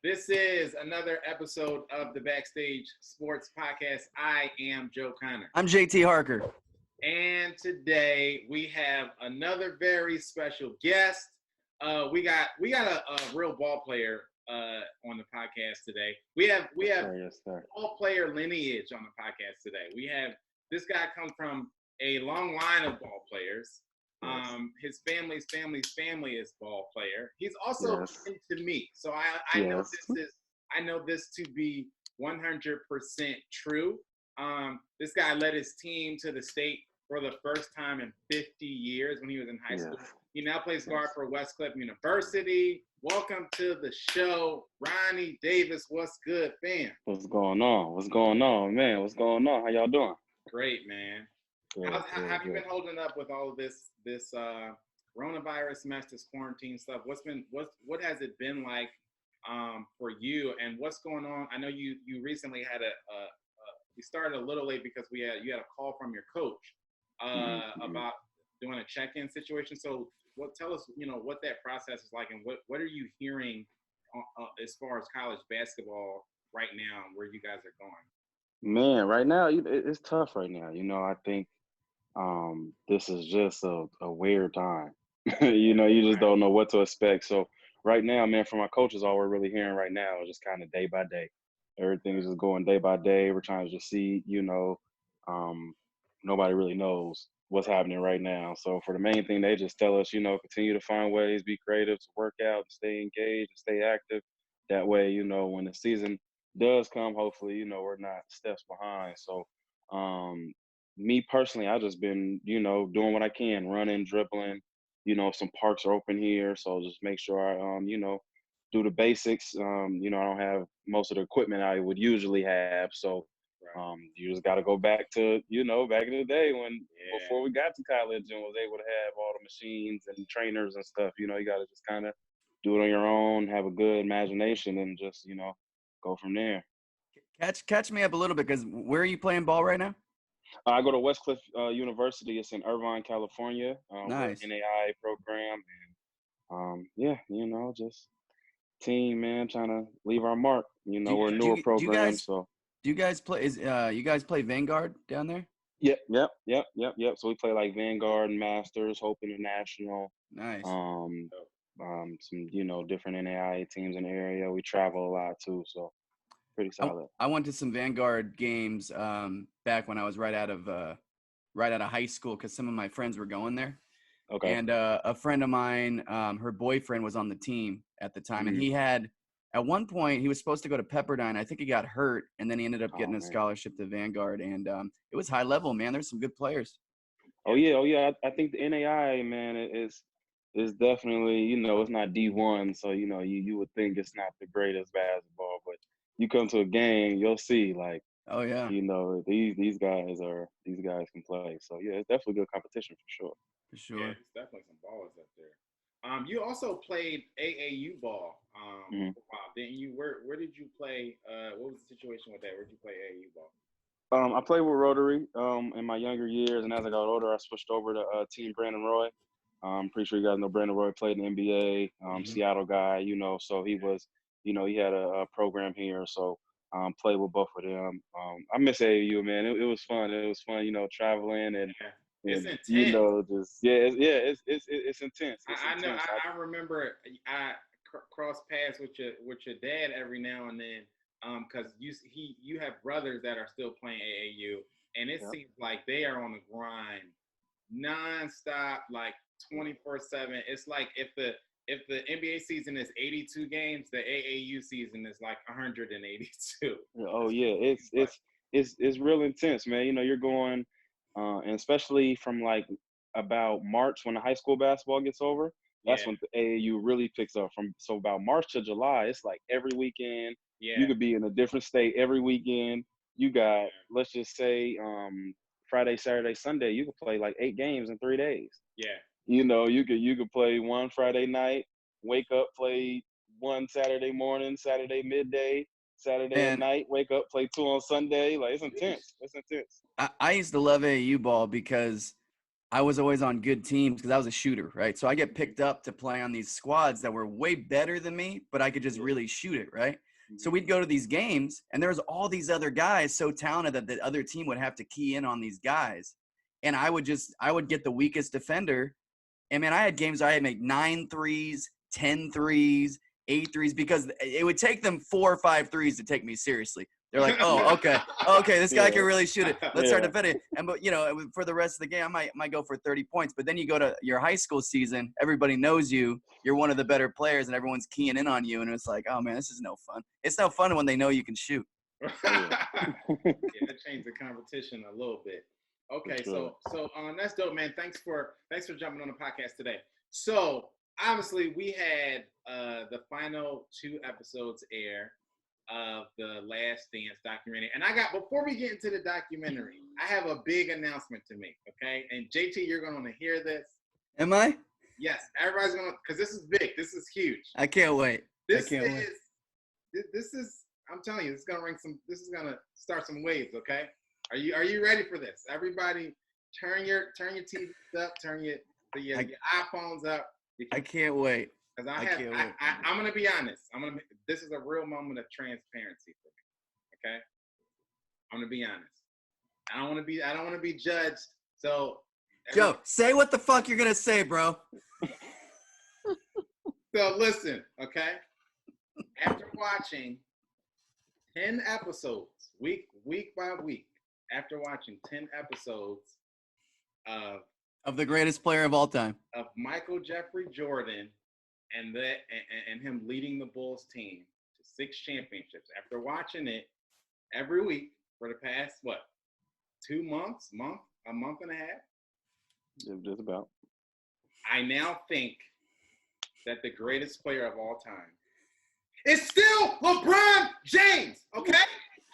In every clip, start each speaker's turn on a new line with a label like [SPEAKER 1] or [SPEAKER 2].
[SPEAKER 1] This is another episode of the Backstage Sports Podcast. I am Joe Connor.
[SPEAKER 2] I'm JT Harker.
[SPEAKER 1] And today we have another very special guest. We got a real ball player on the podcast today. We have ball player lineage on the podcast today. We have this guy comes from a long line of ball players. His family's family is ball player. He's also into me, so I know this to be 100% true. This guy led his team to the state for the first time in 50 years when he was in high school. He now plays guard for Westcliff University. Welcome to the show, Ronnie Davis. What's good, fam?
[SPEAKER 3] What's going on, man? What's going on? How y'all doing?
[SPEAKER 1] Great, man. How have you been holding up with all of this coronavirus mess, this quarantine stuff? What has it been like for you, and what's going on? I know you recently had we started a little late because you had a call from your coach about doing a check-in situation. So tell us what that process is like, and what are you hearing as far as college basketball right now and where you guys are going?
[SPEAKER 3] Man, right now it's tough right now. I think this is just a weird time. You just don't know what to expect. So right now, man, from my coaches, all we're really hearing right now is just kind of day by day. Everything is just going day by day. We're trying to just see, nobody really knows what's happening right now. So for the main thing, they just tell us, continue to find ways, be creative, to work out, stay engaged, stay active. That way, when the season does come, hopefully, we're not steps behind. So me personally, I just been, doing what I can, running, dribbling. Some parks are open here, so just make sure I, do the basics. I don't have most of the equipment I would usually have, so you just got to go back to, back in the day before we got to college and was able to have all the machines and trainers and stuff. You got to just kind of do it on your own, have a good imagination, and just, go from there.
[SPEAKER 2] Catch me up a little bit, because where are you playing ball right now?
[SPEAKER 3] I go to Westcliff University. It's in Irvine, California.
[SPEAKER 2] Nice.
[SPEAKER 3] We're an NAIA program, and just team, man, trying to leave our mark. We're a newer program, so.
[SPEAKER 2] Do you guys play? You guys play Vanguard down there?
[SPEAKER 3] Yep. So we play like Vanguard and Masters, Hope International.
[SPEAKER 2] Nice.
[SPEAKER 3] Some different NAIA teams in the area. We travel a lot too, so pretty solid.
[SPEAKER 2] I went to some Vanguard games back when I was right out of high school, because some of my friends were going there.
[SPEAKER 3] Okay.
[SPEAKER 2] And a friend of mine, her boyfriend was on the team at the time, and he had, at one point, he was supposed to go to Pepperdine. I think he got hurt, and then he ended up getting a scholarship to Vanguard, and it was high level, man. There's some good players.
[SPEAKER 3] Oh yeah. I think the NAIA, man, is definitely, it's not D1, so you would think it's not the greatest basketball, but you come to a game, you'll see, like,
[SPEAKER 2] oh yeah,
[SPEAKER 3] these guys can play. So yeah, it's definitely good competition for sure.
[SPEAKER 2] For sure.
[SPEAKER 1] Yeah, it's definitely some ballers up there. You also played AAU ball for a while, didn't you? Where did you play? What was the situation with that? Where did you play AAU ball?
[SPEAKER 3] I played with Rotary in my younger years, and as I got older, I switched over to Team Brandon Roy. I'm pretty sure you guys know Brandon Roy played in the NBA, Seattle guy, so he was, he had a program here, so played with both of them. I miss AAU, man. It was fun. It was fun, traveling and
[SPEAKER 1] it's intense.
[SPEAKER 3] It's intense.
[SPEAKER 1] I know. I remember I cross paths with your dad every now and then, because you have brothers that are still playing AAU, and it seems like they are on the grind nonstop, like 24/7. It's like if the NBA season is 82 games, the AAU season is like 182.
[SPEAKER 3] Oh yeah, it's real intense, man. You're going, and especially from like about March when the high school basketball gets over. That's when the AAU really picks up. So about March to July, it's like every weekend. Yeah. You could be in a different state every weekend. You got, let's just say, Friday, Saturday, Sunday, you could play like 8 games in 3 days.
[SPEAKER 1] Yeah.
[SPEAKER 3] You could play one Friday night, wake up, play one Saturday morning, Saturday midday, Saturday at night, wake up, play 2 on Sunday. Like, it's intense. It's intense.
[SPEAKER 2] I used to love AAU ball because I was always on good teams because I was a shooter, right? So I get picked up to play on these squads that were way better than me, but I could just really shoot it, right? So we'd go to these games, and there was all these other guys so talented that the other team would have to key in on these guys. And I would get the weakest defender. And, man, I had games where I had to make 9 threes, 10 threes, 8 threes, because it would take them 4 or 5 threes to take me seriously. They're like, oh, okay, this guy can really shoot it. Let's start defending. And but for the rest of the game, I might go for 30 points. But then you go to your high school season, everybody knows you. You're one of the better players, and everyone's keying in on you. And it's like, oh man, this is no fun. It's no fun when they know you can shoot.
[SPEAKER 1] That changed the competition a little bit. Okay, so that's dope, man. Thanks for jumping on the podcast today. So obviously we had the final 2 episodes air of the Last Dance documentary. And before we get into the documentary, I have a big announcement to make, okay? And JT, you're going to hear this.
[SPEAKER 2] Am I?
[SPEAKER 1] Yes, everybody's going to, because this is big. This is huge.
[SPEAKER 2] I can't wait.
[SPEAKER 1] This is, I'm telling you, this is going to start some waves, okay? Are you ready for this? Everybody, turn your TVs up, turn your iPhones up.
[SPEAKER 2] I can't wait.
[SPEAKER 1] Because I'm gonna be honest. This is a real moment of transparency for me. Okay, I'm gonna be honest. I don't want to be judged. So,
[SPEAKER 2] Joe, say what the fuck you're gonna say, bro.
[SPEAKER 1] So listen, okay. After watching 10 episodes, week by week, after watching 10 episodes
[SPEAKER 2] of the greatest player of all time,
[SPEAKER 1] of Michael Jeffrey Jordan. And him leading the Bulls team to 6 championships. After watching it every week for the past, 2 months, a month and a half?
[SPEAKER 3] Yeah, just about.
[SPEAKER 1] I now think that the greatest player of all time is still LeBron James, okay?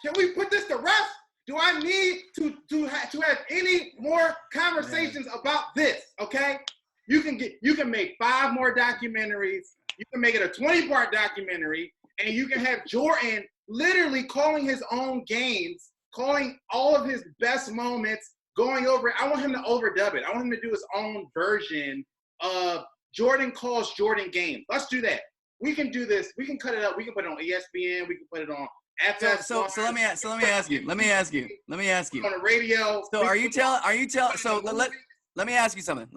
[SPEAKER 1] Can we put this to rest? Do I need to have any more conversations about this, okay? You can make 5 more documentaries. You can make it a 20-part documentary, and you can have Jordan literally calling his own games, calling all of his best moments, going over it. I want him to overdub it. I want him to do his own version of Jordan calls Jordan games. Let's do that. We can do this. We can cut it up. We can put it on ESPN. We can put it on FS.
[SPEAKER 2] So let me ask you. Let me ask you.
[SPEAKER 1] On the radio.
[SPEAKER 2] So are you telling? So let me ask you something.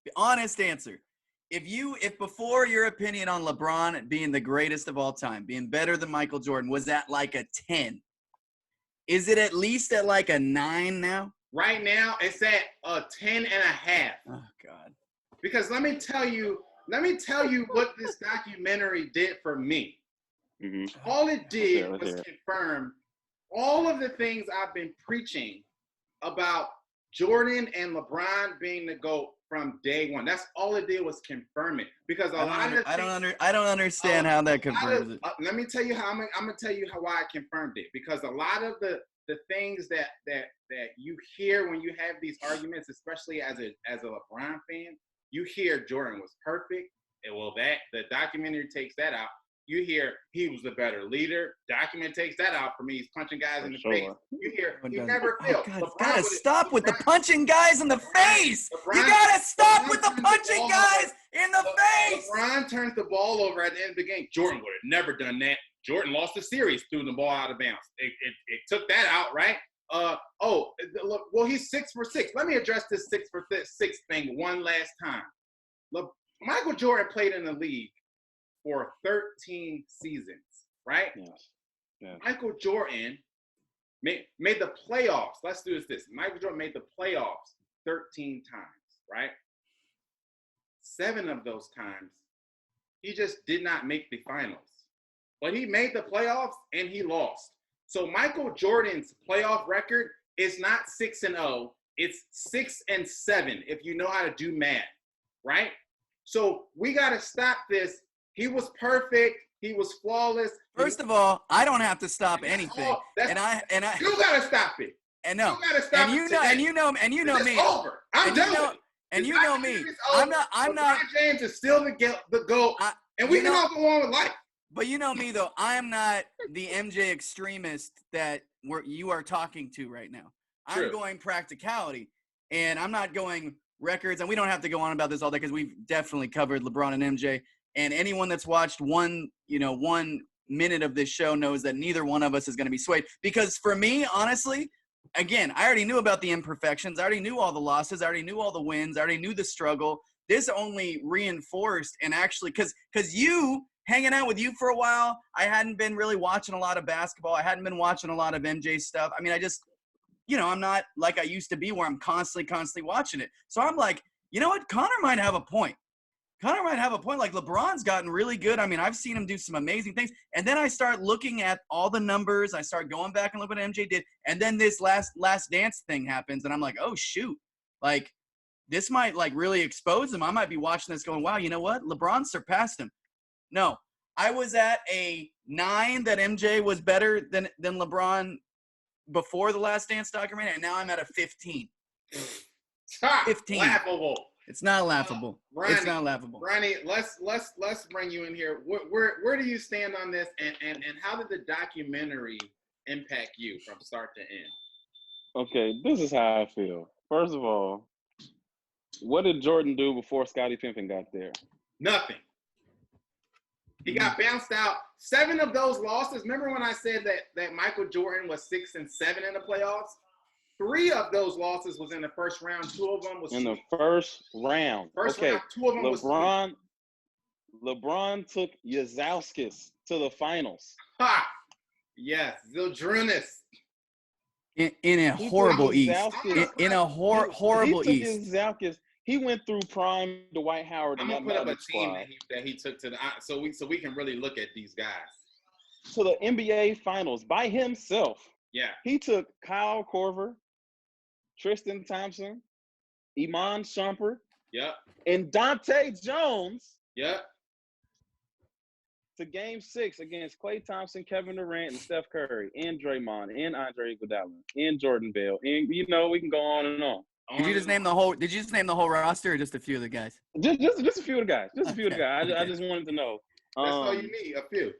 [SPEAKER 2] The honest answer. If before your opinion on LeBron being the greatest of all time, being better than Michael Jordan, was that like a 10? Is it at least at like a 9 now?
[SPEAKER 1] Right now, it's at a 10 and a half.
[SPEAKER 2] Oh God.
[SPEAKER 1] Because let me tell you what this documentary did for me. Mm-hmm. All it did was confirm all of the things I've been preaching about Jordan and LeBron being the GOAT from day one. That's all it did was confirm it. Because I don't understand how that confirms it. Let me tell you how I'm gonna tell you why I confirmed it. Because a lot of the things that you hear when you have these arguments, especially as a LeBron fan, you hear Jordan was perfect. And the documentary takes that out. You hear he was the better leader. Document takes that out for me. He's punching guys in the face. You hear he never failed.
[SPEAKER 2] Oh, gotta stop with the punching guys in the face. You gotta stop with the punching guys in the face.
[SPEAKER 1] LeBron turns the ball over at the end of the game. Jordan would have never done that. Jordan lost the series, threw the ball out of bounds. It took that out, right? He's 6 for 6. Let me address this 6 for 6 thing one last time. Look, Michael Jordan played in the league for 13 seasons, right? Yes. Michael Jordan made the playoffs. Let's do this. Michael Jordan made the playoffs 13 times, right? 7 of those times, he just did not make the finals. But he made the playoffs and he lost. So Michael Jordan's playoff record is not 6-0. It's 6-7 if you know how to do math, right? So we got to stop this. He was perfect. He was flawless.
[SPEAKER 2] First of all, I don't have to stop anything. And I
[SPEAKER 1] you got to stop it.
[SPEAKER 2] And no.
[SPEAKER 1] You got to stop it.
[SPEAKER 2] And you know me.
[SPEAKER 1] It's over. I'm done.
[SPEAKER 2] And you know me. I'm not.
[SPEAKER 1] LeBron James is still the GOAT. And we can all go on with life.
[SPEAKER 2] But you know me, though. I'm not the MJ extremist that you are talking to right now. I'm going practicality. and I'm not going records, and we don't have to go on about this all day because we've definitely covered LeBron and MJ. And anyone that's watched 1 minute of this show knows that neither one of us is going to be swayed. Because for me, honestly, again, I already knew about the imperfections. I already knew all the losses. I already knew all the wins. I already knew the struggle. This only reinforced and actually because you hanging out with you for a while, I hadn't been really watching a lot of basketball. I hadn't been watching a lot of MJ stuff. I mean, I just, I'm not like I used to be where I'm constantly watching it. So I'm like, you know what? Connor might have a point. Like LeBron's gotten really good. I mean, I've seen him do some amazing things. And then I start looking at all the numbers. I start going back and look what MJ did. And then this last dance thing happens. And I'm like, oh, shoot. Like, this might like really expose him. I might be watching this going, wow, you know what? LeBron surpassed him. No, I was at a 9 that MJ was better than LeBron before the Last Dance documentary, and now I'm at a 15. 15.
[SPEAKER 1] Laughable.
[SPEAKER 2] It's not laughable.
[SPEAKER 1] Ronnie,
[SPEAKER 2] it's not laughable.
[SPEAKER 1] Ronnie, let's bring you in here. Where do you stand on this, and how did the documentary impact you from start to end?
[SPEAKER 3] Okay, this is how I feel. First of all, what did Jordan do before Scottie Pippen got there?
[SPEAKER 1] Nothing. He got bounced out. 7 of those losses. Remember when I said that Michael Jordan was 6 and 7 in the playoffs? 3 of those losses was in the first round. 2 of them was
[SPEAKER 3] in the first round.
[SPEAKER 1] First round, 2 of them
[SPEAKER 3] LeBron took Yazauskas to the finals.
[SPEAKER 1] Ha! Yes, Zildrunas.
[SPEAKER 2] In a horrible East. In a horrible East.
[SPEAKER 3] He went through prime Dwight Howard.
[SPEAKER 1] I'm gonna put up a team that he took to the so we can really look at these guys
[SPEAKER 3] to the NBA Finals by himself.
[SPEAKER 1] Yeah,
[SPEAKER 3] he took Kyle Korver, Tristan Thompson, Iman Shumpert, and Dante Jones. To Game 6 against Klay Thompson, Kevin Durant, and Steph Curry, and Draymond, and Andre Iguodala, and Jordan Bell, and we can go on and on.
[SPEAKER 2] Did you just name the whole roster, or just a few of the guys?
[SPEAKER 3] Just a few of the guys. Just a few of the guys. I just wanted to know.
[SPEAKER 1] That's all you need, a few.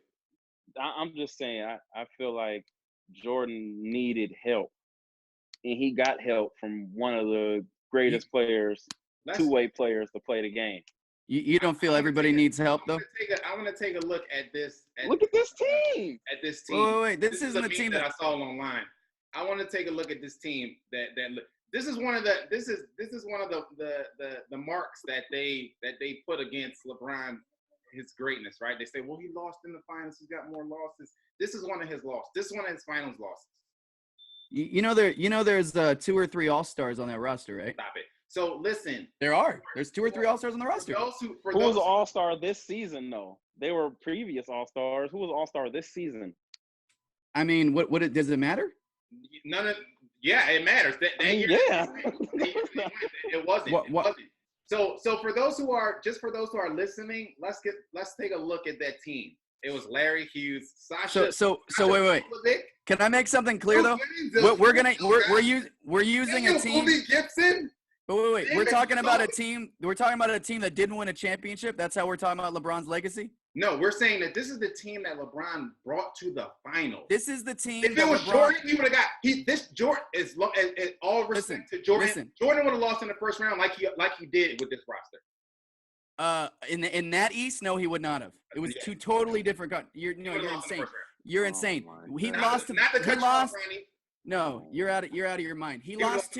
[SPEAKER 3] I'm just saying. I feel like Jordan needed help, and he got help from one of the greatest players, two-way players to play the game.
[SPEAKER 2] You don't feel everybody needs help, though?
[SPEAKER 1] I want to take a look at this.
[SPEAKER 3] Look at this team.
[SPEAKER 1] At this team.
[SPEAKER 2] Wait. This isn't the team
[SPEAKER 1] that I saw online. I want to take a look at this team. This is one of the marks that they put against LeBron, his greatness, right? They say, well, he lost in the finals. He's got more losses. This is one of his losses. This is one of his finals losses.
[SPEAKER 2] There's 2 or 3 All-Stars on that roster, right?
[SPEAKER 1] Stop it. So listen,
[SPEAKER 2] there's 2 or 3 All-Stars on the roster.
[SPEAKER 3] Who was an All-Star this season, though? They were previous All-Stars. Who was an All-Star this season?
[SPEAKER 2] I mean, does it matter?
[SPEAKER 1] Yeah, it matters.
[SPEAKER 3] Yeah.
[SPEAKER 1] It wasn't. It wasn't. So for those who are listening, let's take a look at that team. It was Larry Hughes, Sasha.
[SPEAKER 2] So wait. Can I make something clear though? We're using a team.
[SPEAKER 1] Gibson.
[SPEAKER 2] But wait. We're talking about a team that didn't win a championship. That's how we're talking about LeBron's legacy.
[SPEAKER 1] No, we're saying that this is the team that LeBron brought to the finals.
[SPEAKER 2] This is the team.
[SPEAKER 1] If it was Jordan, he would have got. This Jordan is all respect to Jordan. Jordan would have lost in the first round, like he did with this roster.
[SPEAKER 2] In that East, no, he would not have. It was 2 totally different. You're insane. You're insane. He lost. No, you're out of your mind. He lost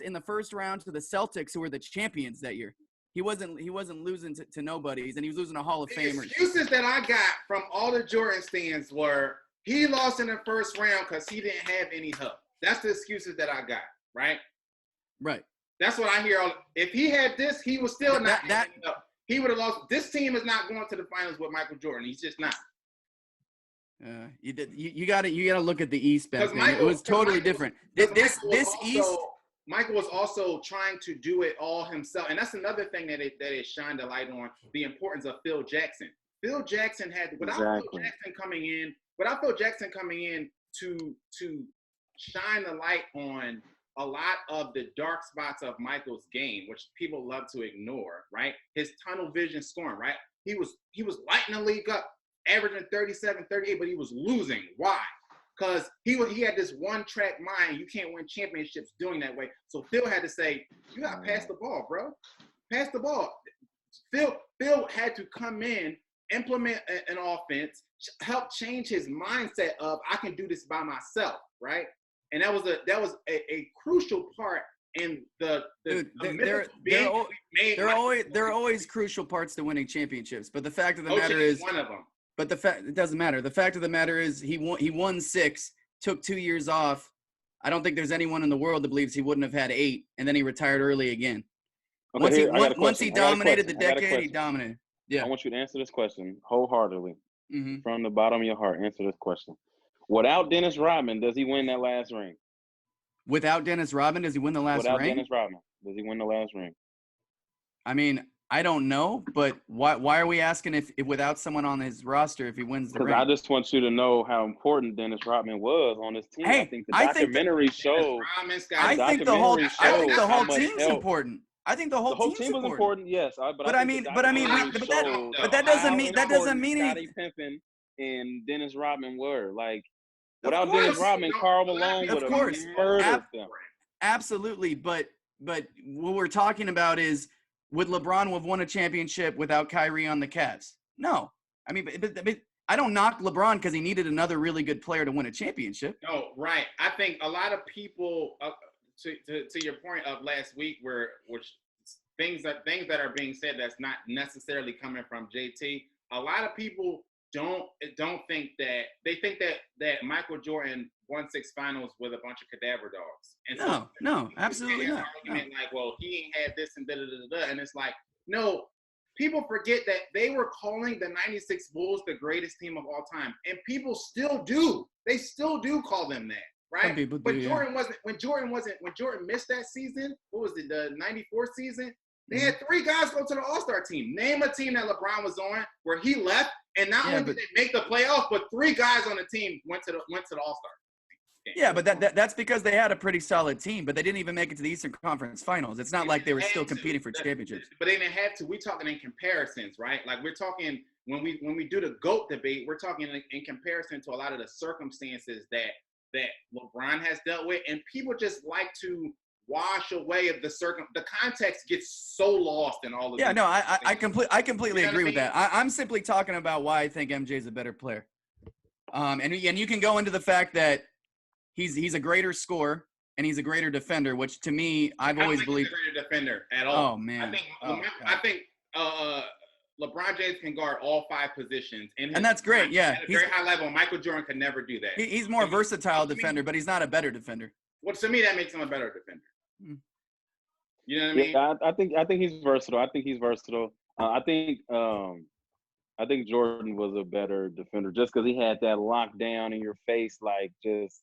[SPEAKER 2] in the first round to the Celtics, who were the champions that year. He wasn't losing to nobodies, and he was losing to Hall of Famers.
[SPEAKER 1] The excuses that I got from all the Jordan stands were he lost in the first round because he didn't have any help. That's the excuses that I got, right?
[SPEAKER 2] Right.
[SPEAKER 1] That's what I hear. If he had this, he was still not having help. He would have lost. This team is not going to the finals with Michael Jordan. He's just not.
[SPEAKER 2] You got to look at the East back then. It was totally different. This East.
[SPEAKER 1] Michael was also trying to do it all himself, and that's another thing that it shined a light on, the importance of Phil Jackson. Phil Jackson without Phil Jackson coming in to shine the light on a lot of the dark spots of Michael's game, which people love to ignore, right? His tunnel vision scoring, right? He was lighting the league up, averaging 37, 38, but he was losing. Why? because he had this one-track mind. You can't win championships doing that way. So Phil had to say, you got to pass the ball, bro. Pass the ball. Phil had to come in, implement an offense, help change his mindset of I can do this by myself, right? And that was a crucial part in the
[SPEAKER 2] Dude, there are always crucial parts to winning championships. But the fact of the matter is
[SPEAKER 1] one of them.
[SPEAKER 2] But it doesn't matter. The fact of the matter is he won 6, took 2 years off. I don't think there's anyone in the world that believes he wouldn't have had 8, and then he retired early again.
[SPEAKER 3] Okay,
[SPEAKER 2] Once he dominated the decade, he dominated. Yeah.
[SPEAKER 3] I want you to answer this question wholeheartedly.
[SPEAKER 2] Mm-hmm.
[SPEAKER 3] From the bottom of your heart, answer this question. Without Dennis Rodman, does he win that last ring?
[SPEAKER 2] Without Dennis Rodman, does he win the last ring?
[SPEAKER 3] Without Dennis Rodman, does he win the last ring?
[SPEAKER 2] I mean, I don't know, but why are we asking if without someone on his roster if he wins the ring?
[SPEAKER 3] Because I just want you to know how important Dennis Rodman was on this team.
[SPEAKER 2] Hey,
[SPEAKER 3] I think the documentary showed.
[SPEAKER 2] I think the whole team's important. I think the whole team was important.
[SPEAKER 3] Yes, but
[SPEAKER 2] that doesn't mean
[SPEAKER 3] Scottie Pippen and Dennis Rodman were like without Dennis Rodman, Karl Malone would have murdered them.
[SPEAKER 2] Absolutely, but what we're talking about is would LeBron have won a championship without Kyrie on the Cavs? No, I mean, but I don't knock LeBron because he needed another really good player to win a championship.
[SPEAKER 1] No, right. I think a lot of people. To your point of last week, which things that are being said that's not necessarily coming from JT. A lot of people don't think that they think that Michael Jordan won 6 finals with a bunch of cadaver dogs. And
[SPEAKER 2] no, absolutely not.
[SPEAKER 1] Argument like, well, he ain't had this and da da da da, and it's like, no. People forget that they were calling the '96 Bulls the greatest team of all time, and people still do. They still do call them that. Right, but Jordan wasn't. When Jordan missed that season, what was it? The '94 season. They had 3 guys go to the All-Star team. Name a team that LeBron was on where he left, and not only did they make the playoffs, but 3 guys on the team went to the All-Star game.
[SPEAKER 2] Yeah, but that's because they had a pretty solid team, but they didn't even make it to the Eastern Conference Finals. It's not like they were still competing for championships.
[SPEAKER 1] But they didn't have to. We're talking in comparisons, right? Like we're talking when we do the GOAT debate, we're talking in comparison to a lot of the circumstances that LeBron has dealt with, and people just like to wash away of the context gets so lost in all of
[SPEAKER 2] yeah, no, I completely agree with that. I'm simply talking about why I think MJ is a better player. And you can go into the fact that he's a greater scorer and he's a greater defender, which to me, I've always believed.
[SPEAKER 1] He's a greater defender at all.
[SPEAKER 2] Oh man.
[SPEAKER 1] I think LeBron James can guard all 5 positions.
[SPEAKER 2] And that's great, yeah.
[SPEAKER 1] At a very high level, Michael Jordan could never do that.
[SPEAKER 2] He's more versatile defender, but he's not a better defender.
[SPEAKER 1] Well, to me, that makes him a better defender. You know what I mean?
[SPEAKER 3] Yeah, I think he's versatile. I think Jordan was a better defender just because he had that lockdown in your face, like just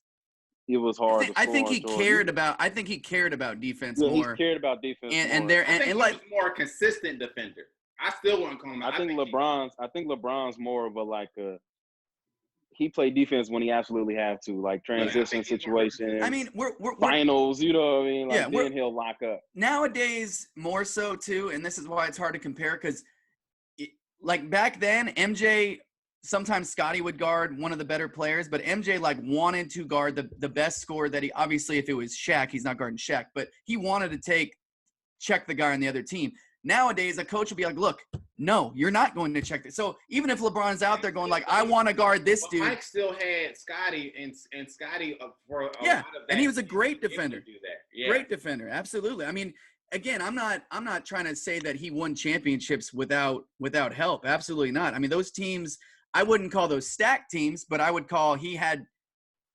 [SPEAKER 3] it was hard.
[SPEAKER 2] I think he cared about defense more.
[SPEAKER 3] He cared about defense
[SPEAKER 1] and he was more consistent defender. I still wouldn't call him.
[SPEAKER 3] I think LeBron's more of a he played defense when he absolutely have to, like transition situations.
[SPEAKER 2] I mean, we're
[SPEAKER 3] finals, you know what I mean? Like then he'll lock up.
[SPEAKER 2] Nowadays, more so too, and this is why it's hard to compare because, like back then, MJ sometimes Scottie would guard one of the better players, but MJ like wanted to guard the best scorer that he obviously if it was Shaq, he's not guarding Shaq, but he wanted to check the guy on the other team. Nowadays, a coach would be like, look, no, you're not going to check this. So even if LeBron's out there going like, I want to guard this dude.
[SPEAKER 1] Mike still had Scottie and Scottie for a lot of that.
[SPEAKER 2] And he was a great defender.
[SPEAKER 1] Do that. Yeah.
[SPEAKER 2] Great defender. Absolutely. I mean, again, I'm not trying to say that he won championships without help. Absolutely not. I mean, those teams, I wouldn't call those stacked teams, but I would call he had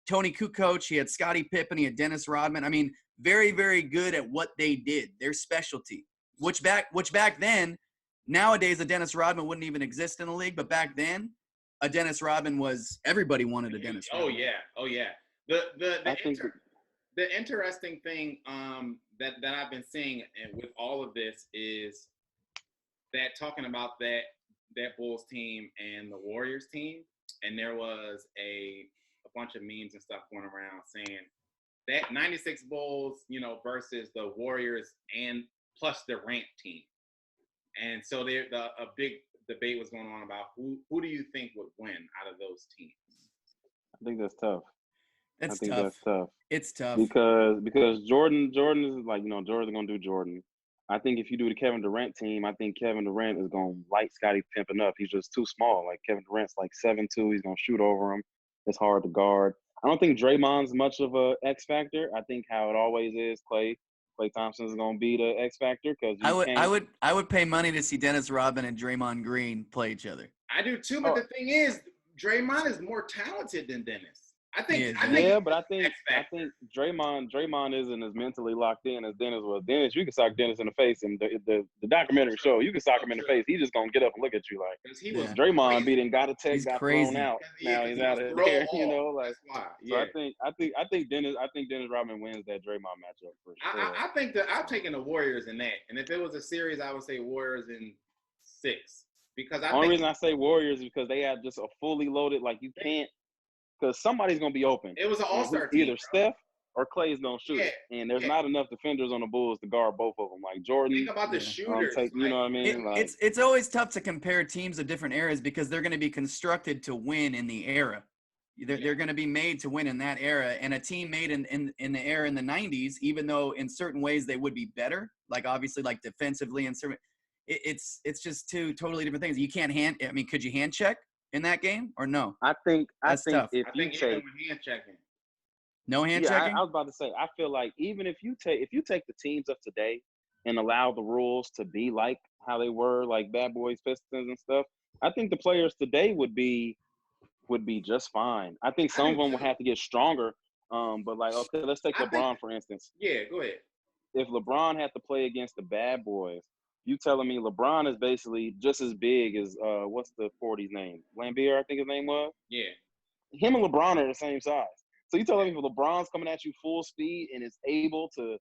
[SPEAKER 2] Tony Kukoc, he had Scottie Pippen, he had Dennis Rodman. I mean, very, very good at what they did, their specialty. Which back then, nowadays a Dennis Rodman wouldn't even exist in the league, but back then, a Dennis Rodman was everybody wanted a Dennis Rodman.
[SPEAKER 1] Oh yeah. The interesting thing that I've been seeing with all of this is that talking about that Bulls team and the Warriors team, and there was a bunch of memes and stuff going around saying that '96 Bulls, versus the Warriors and plus the ranked team. And so a big debate was going on about who do you think would win out of those teams?
[SPEAKER 3] I think that's tough.
[SPEAKER 2] It's
[SPEAKER 3] I think
[SPEAKER 2] tough.
[SPEAKER 3] that's tough.
[SPEAKER 2] It's tough.
[SPEAKER 3] Because Jordan is like, Jordan's gonna do Jordan. I think if you do the Kevin Durant team, I think Kevin Durant is gonna light Scottie Pippen up. He's just too small. Like Kevin Durant's like 7'2". He's gonna shoot over him. It's hard to guard. I don't think Draymond's much of a X factor. I think how it always is, Klay Thompson's gonna be the X factor because
[SPEAKER 2] I would pay money to see Dennis Rodman and Draymond Green play each other.
[SPEAKER 1] I do too, but the thing is, Draymond is more talented than Dennis. I think
[SPEAKER 3] Draymond isn't as mentally locked in as Dennis was. Dennis, you can sock Dennis in the face, and the documentary show you can sock him in the face. He's just gonna get up and look at you like.
[SPEAKER 1] He was
[SPEAKER 3] Draymond got a tech, got
[SPEAKER 2] crazy.
[SPEAKER 3] thrown out. Now he's out of there. Like. So I think Dennis Rodman wins that Draymond matchup for sure.
[SPEAKER 1] I think that I'm taking the Warriors in that, and if it was a series, I would say Warriors in 6 because
[SPEAKER 3] the only reason I say Warriors is because they have just a fully loaded. Like you can't. Because somebody's going to be open.
[SPEAKER 1] It was an all-star team.
[SPEAKER 3] Either Steph or Clay's going to shoot it. And there's not enough defenders on the Bulls to guard both of them. Like Jordan.
[SPEAKER 1] Think about the shooters.
[SPEAKER 3] You know what I mean?
[SPEAKER 2] It's always tough to compare teams of different eras because they're going to be constructed to win in the era. They're going to be made to win in that era. And a team made in the era in the 90s, even though in certain ways they would be better, like obviously like defensively and certain, it's just two totally different things. You can't could you hand check in that game or no?
[SPEAKER 3] I think
[SPEAKER 2] tough.
[SPEAKER 3] if you take
[SPEAKER 1] hand checking.
[SPEAKER 2] No hand checking?
[SPEAKER 3] I was about to say, I feel like even if you take the teams of today and allow the rules to be like how they were, like Bad Boys, Pistons and stuff, I think the players today would be just fine. I think some of them would have to get stronger. But like, okay, let's take LeBron for instance.
[SPEAKER 1] Yeah, go ahead.
[SPEAKER 3] If LeBron had to play against the Bad Boys, you telling me LeBron is basically just as big as what's the 40's name? Lambeer, I think his name was.
[SPEAKER 1] Yeah.
[SPEAKER 3] Him and LeBron are the same size. So you telling me if LeBron's coming at you full speed and is able to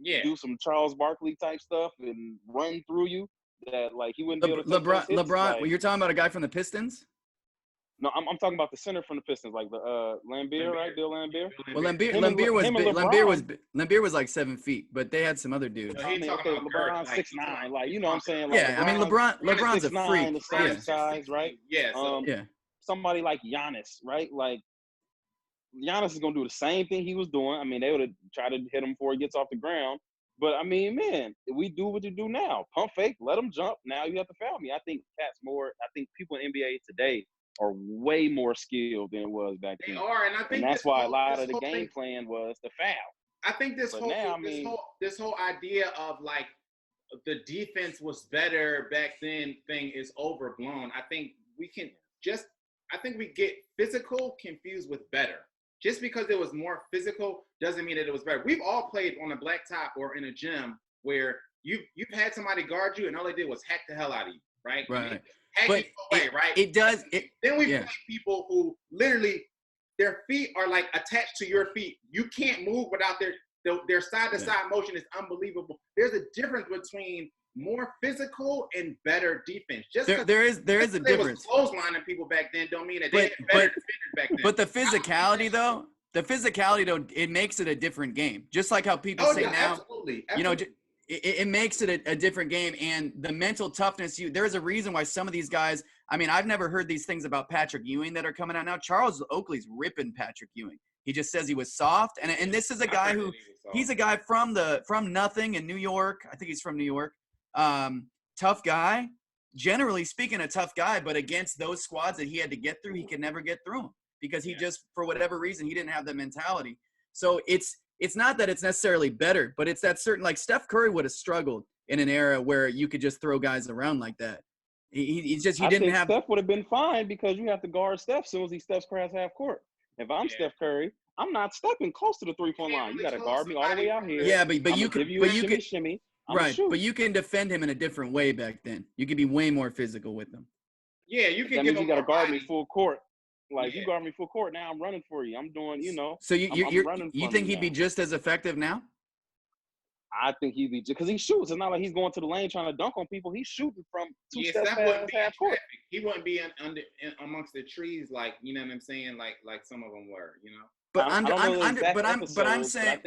[SPEAKER 3] do some Charles Barkley type stuff and run through you, that like he wouldn't be able to take those hits,
[SPEAKER 2] LeBron, well, you're talking about a guy from the Pistons?
[SPEAKER 3] No, I'm talking about the center from the Pistons, like the Lambeer, right? Bill Lambeer.
[SPEAKER 2] Well, Lambeer was like 7 feet, but they had some other dudes.
[SPEAKER 1] No,
[SPEAKER 3] LeBron's 6'9", like you know what I'm saying? Like,
[SPEAKER 2] yeah, LeBron's a freak.
[SPEAKER 3] The same size, right?
[SPEAKER 1] Yeah.
[SPEAKER 3] Somebody like Giannis, right? Like Giannis is gonna do the same thing he was doing. I mean, they would have tried to hit him before he gets off the ground. But I mean, man, we do what you do now. Pump fake, let him jump. Now you have to foul me. I think people in NBA today are way more skilled than it was back then.
[SPEAKER 1] They are, and I think
[SPEAKER 3] that's why a lot of the game plan was the foul.
[SPEAKER 1] I think this whole idea of like the defense was better back then thing is overblown. I think we get physical confused with better. Just because it was more physical doesn't mean that it was better. We've all played on a blacktop or in a gym where you've had somebody guard you and all they did was hack the hell out of you, right?
[SPEAKER 2] Right.
[SPEAKER 1] Right? Then we play people who literally their feet are like attached to your feet. You can't move without their side to side motion is unbelievable. There's a difference between more physical and better defense.
[SPEAKER 2] There is a difference.
[SPEAKER 1] Clotheslining people back then don't mean that they had better defenders back then.
[SPEAKER 2] But the physicality though, it makes it a different game. Just like how people say now,
[SPEAKER 1] absolutely.
[SPEAKER 2] You know, it makes it a different game. And the mental toughness, there's a reason why some of these guys, I mean, I've never heard these things about Patrick Ewing that are coming out now. Charles Oakley's ripping Patrick Ewing. He just says he was soft. And this is a guy he's a guy from nothing in New York. I think he's from New York. Tough guy. Generally speaking, a tough guy, but against those squads that he had to get through, he could never get through them because he just, for whatever reason, he didn't have the mentality. So it's not that it's necessarily better, but it's that certain, like Steph Curry would have struggled in an era where you could just throw guys around like that. He didn't have.
[SPEAKER 3] Steph would have been fine because you have to guard Steph as soon as he steps across half court. If I'm Steph Curry, I'm not stepping close to the 3-point line. You got to guard me all the way out here.
[SPEAKER 2] Yeah, but you can
[SPEAKER 3] shimmy.
[SPEAKER 2] Right, but you can defend him in a different way back then. You could be way more physical with him.
[SPEAKER 1] Yeah, you can.
[SPEAKER 3] That means you got to guard me full court. Like you guard me full court. Now I'm running for you. I'm doing,
[SPEAKER 2] So you think he'd be just as effective now?
[SPEAKER 3] I think he'd be, because he shoots. It's not like he's going to the lane trying to dunk on people. He's shooting from 2 steps past half court.
[SPEAKER 1] He wouldn't be amongst the trees like, you know what I'm saying, like some of them were, you know.
[SPEAKER 2] But I'm saying,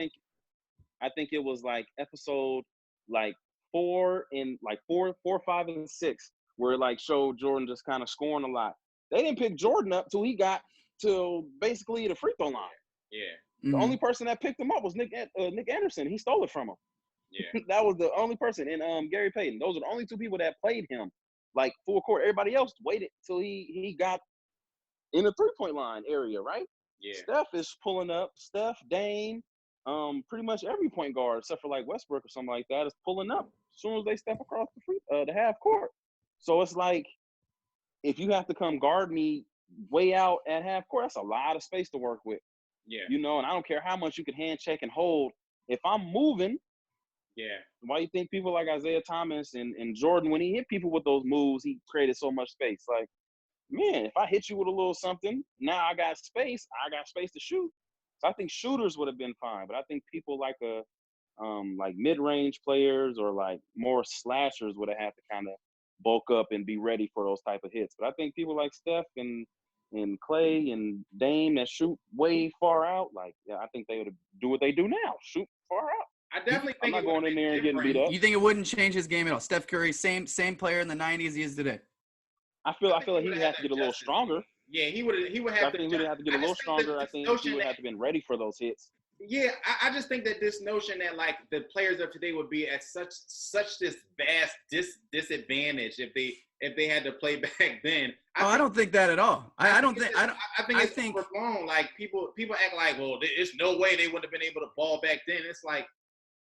[SPEAKER 3] I think it was like episode like 4, 5, and 6, where it like showed Jordan just kind of scoring a lot. They didn't pick Jordan up till he got to basically the free throw line.
[SPEAKER 1] Yeah.
[SPEAKER 3] The only person that picked him up was Nick Anderson. He stole it from him.
[SPEAKER 1] Yeah.
[SPEAKER 3] That was the only person. And Gary Payton. Those are the only two people that played him like full court. Everybody else waited till he got in the 3-point line area, right?
[SPEAKER 1] Yeah.
[SPEAKER 3] Steph is pulling up. Steph, Dame, pretty much every point guard except for like Westbrook or something like that is pulling up as soon as they step across the half court. So it's like, if you have to come guard me way out at half court, that's a lot of space to work with.
[SPEAKER 1] Yeah.
[SPEAKER 3] You know, and I don't care how much you can hand check and hold. If I'm moving, why you think people like Isaiah Thomas and Jordan, when he hit people with those moves, he created so much space? Like, man, if I hit you with a little something, now I got space to shoot. So I think shooters would have been fine, but I think people like like mid-range players or like more slashers would have had to kind of bulk up and be ready for those type of hits. But I think people like Steph and Clay and Dame that shoot way far out, like, I think they would do what they do now, shoot far out.
[SPEAKER 1] I definitely think
[SPEAKER 3] I'm not going in there and getting beat up.
[SPEAKER 2] You think it wouldn't change his game at all? Steph Curry, same player in the 90s he is today.
[SPEAKER 3] I feel like he would have to get a little stronger.
[SPEAKER 1] Yeah, he would have
[SPEAKER 3] I think he would have to get a little stronger. I think he would have to been ready for those hits.
[SPEAKER 1] Yeah, I just think that this notion that like the players of today would be at such this vast disadvantage if they had to play back then.
[SPEAKER 2] I don't think that at all. I
[SPEAKER 1] think it's overblown. Like people act like, well, there's no way they would have been able to ball back then. It's like,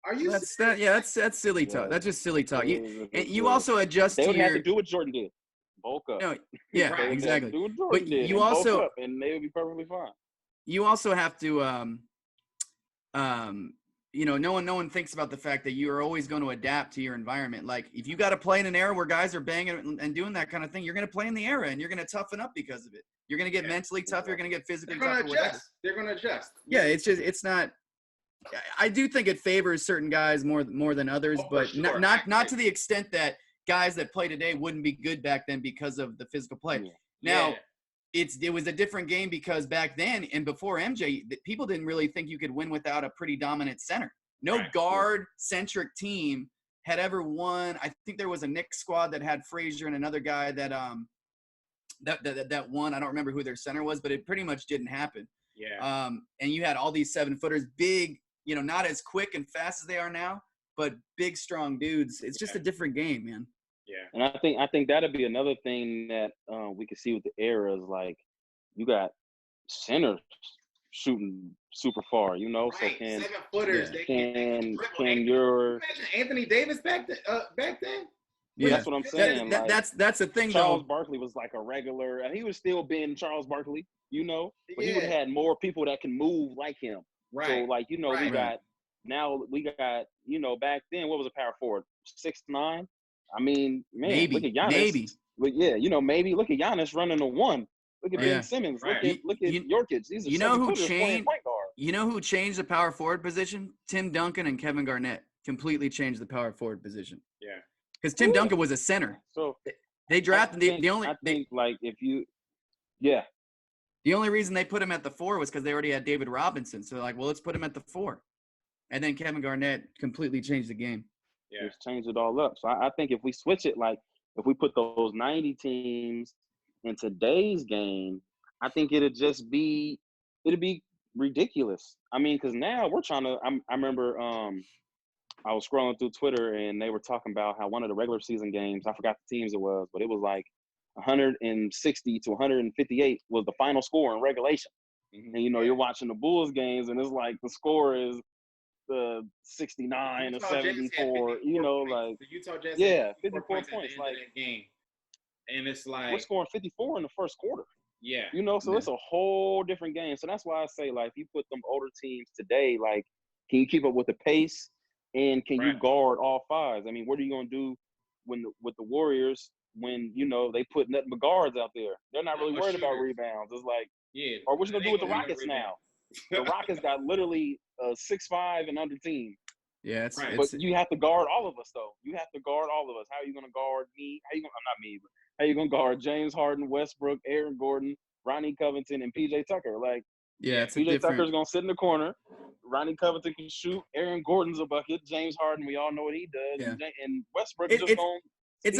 [SPEAKER 1] are you?
[SPEAKER 2] That's silly talk. Yeah. That's just silly talk. You also adjust.
[SPEAKER 3] They would have to do what Jordan did. Bulk up.
[SPEAKER 2] No, yeah, right, exactly.
[SPEAKER 3] Do what Jordan did
[SPEAKER 2] you also
[SPEAKER 3] bulk up and they would be perfectly fine.
[SPEAKER 2] You also have to no one thinks about the fact that you are always going to adapt to your environment. Like if you got to play in an era where guys are banging and doing that kind of thing, you're going to play in the era and you're going to toughen up because of it. You're going to get mentally tough. You're going to get physically tough.
[SPEAKER 1] They're going to adjust.
[SPEAKER 2] Yeah, it's not. I do think it favors certain guys more than others, but sure. not to the extent that guys that play today wouldn't be good back then because of the physical play. Now, it was a different game because back then and before MJ, people didn't really think you could win without a pretty dominant center. No guard-centric team had ever won. I think there was a Knicks squad that had Frazier and another guy that won. I don't remember who their center was, but it pretty much didn't happen.
[SPEAKER 1] Yeah.
[SPEAKER 2] And you had all these 7-footers, big, not as quick and fast as they are now, but big, strong dudes. It's just a different game, man.
[SPEAKER 3] Yeah. And I think that'll be another thing that we can see with the eras. Like, you got centers shooting super far,
[SPEAKER 1] Right.
[SPEAKER 3] So can
[SPEAKER 1] 7-footers.
[SPEAKER 3] Can your
[SPEAKER 1] imagine Anthony Davis back then?
[SPEAKER 2] Yeah,
[SPEAKER 3] that's what I'm saying.
[SPEAKER 2] That's the thing.
[SPEAKER 3] Charles Barkley was like a regular, and he was still being Charles Barkley, but he would have had more people that can move like him.
[SPEAKER 1] Right.
[SPEAKER 3] So we got back then, what was a power forward? 6'9". I mean, man,
[SPEAKER 2] maybe,
[SPEAKER 3] look at Giannis.
[SPEAKER 2] Maybe.
[SPEAKER 3] Maybe look at Giannis running a 1. Look at Ben Simmons.
[SPEAKER 1] Right.
[SPEAKER 3] Look at Jokic. These are
[SPEAKER 2] who changed?
[SPEAKER 3] Point guard.
[SPEAKER 2] You know who changed the power forward position? Tim Duncan and Kevin Garnett completely changed the power forward position.
[SPEAKER 1] Yeah.
[SPEAKER 2] Because Tim Duncan was a center.
[SPEAKER 3] So
[SPEAKER 2] they drafted the only reason they put him at the 4 was because they already had David Robinson. So like, well, let's put him at the 4. And then Kevin Garnett completely changed the game.
[SPEAKER 1] Yeah.
[SPEAKER 3] Just change it all up. So I think if we switch it, like if we put those 90 teams in today's game, I think it'd be ridiculous. I mean, because now we're trying to. I remember I was scrolling through Twitter and they were talking about how one of the regular season games, I forgot the teams it was, but it was like 160 to 158 was the final score in regulation. Mm-hmm. And you're watching the Bulls games and it's like the score is the 69 or 74,
[SPEAKER 1] the Utah Jazz
[SPEAKER 3] 54 points
[SPEAKER 1] like that game. And it's like
[SPEAKER 3] we're scoring 54 in the first quarter.
[SPEAKER 1] Yeah.
[SPEAKER 3] So it's a whole different game. So that's why I say, like, if you put them older teams today, like, can you keep up with the pace and can you guard all 5s? I mean, what are you going to do with the Warriors when, they put nothing but guards out there? They're not really worried about rebounds. It's like, or what you going to do with the Rockets now? The Rockets got literally a 6'5" and under team.
[SPEAKER 2] Yeah,
[SPEAKER 3] but you have to guard all of us, though. You have to guard all of us. How are you going to guard me? How are you going to guard James Harden, Westbrook, Aaron Gordon, Ronnie Covington, and PJ Tucker? Like, PJ Tucker's going to sit in the corner. Ronnie Covington can shoot. Aaron Gordon's a bucket. James Harden, we all know what he does.
[SPEAKER 2] Yeah.
[SPEAKER 3] And Westbrook is just going.
[SPEAKER 2] It's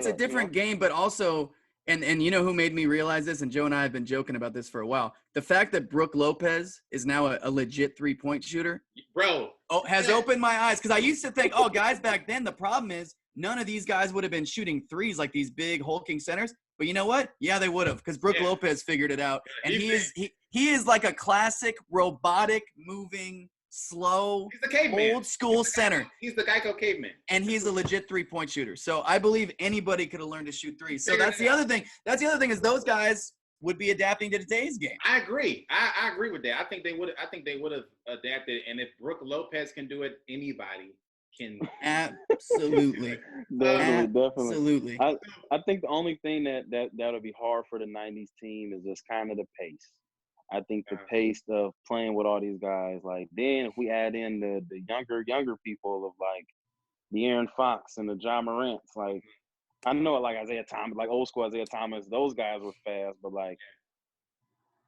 [SPEAKER 2] a different game, but also And you know who made me realize this? And Joe and I have been joking about this for a while. The fact that Brooke Lopez is now a legit 3-point shooter,
[SPEAKER 1] bro,
[SPEAKER 2] has opened my eyes. Because I used to think, guys back then, the problem is none of these guys would have been shooting threes like these big hulking centers. But you know what? Yeah, they would have, because Brooke Lopez figured it out, and he is like a classic robotic moving, slow,
[SPEAKER 1] he's the caveman.
[SPEAKER 2] old school center.
[SPEAKER 1] He's the Geico caveman,
[SPEAKER 2] and he's a legit 3-point shooter. So I believe anybody could have learned to shoot threes. So that's the other thing. That's the other thing is those guys would be adapting to today's game.
[SPEAKER 1] I agree. I agree with that. I think they would have adapted. And if Brooke Lopez can do it, anybody can.
[SPEAKER 2] Absolutely.
[SPEAKER 3] Definitely.
[SPEAKER 2] Absolutely.
[SPEAKER 3] I think the only thing that'll be hard for the 90s team is just kind of the pace. I think the pace of playing with all these guys, like, then if we add in the younger people of like the Aaron Fox and the Ja Morants, like, I know like Isaiah Thomas, like old school Isaiah Thomas, those guys were fast, but like,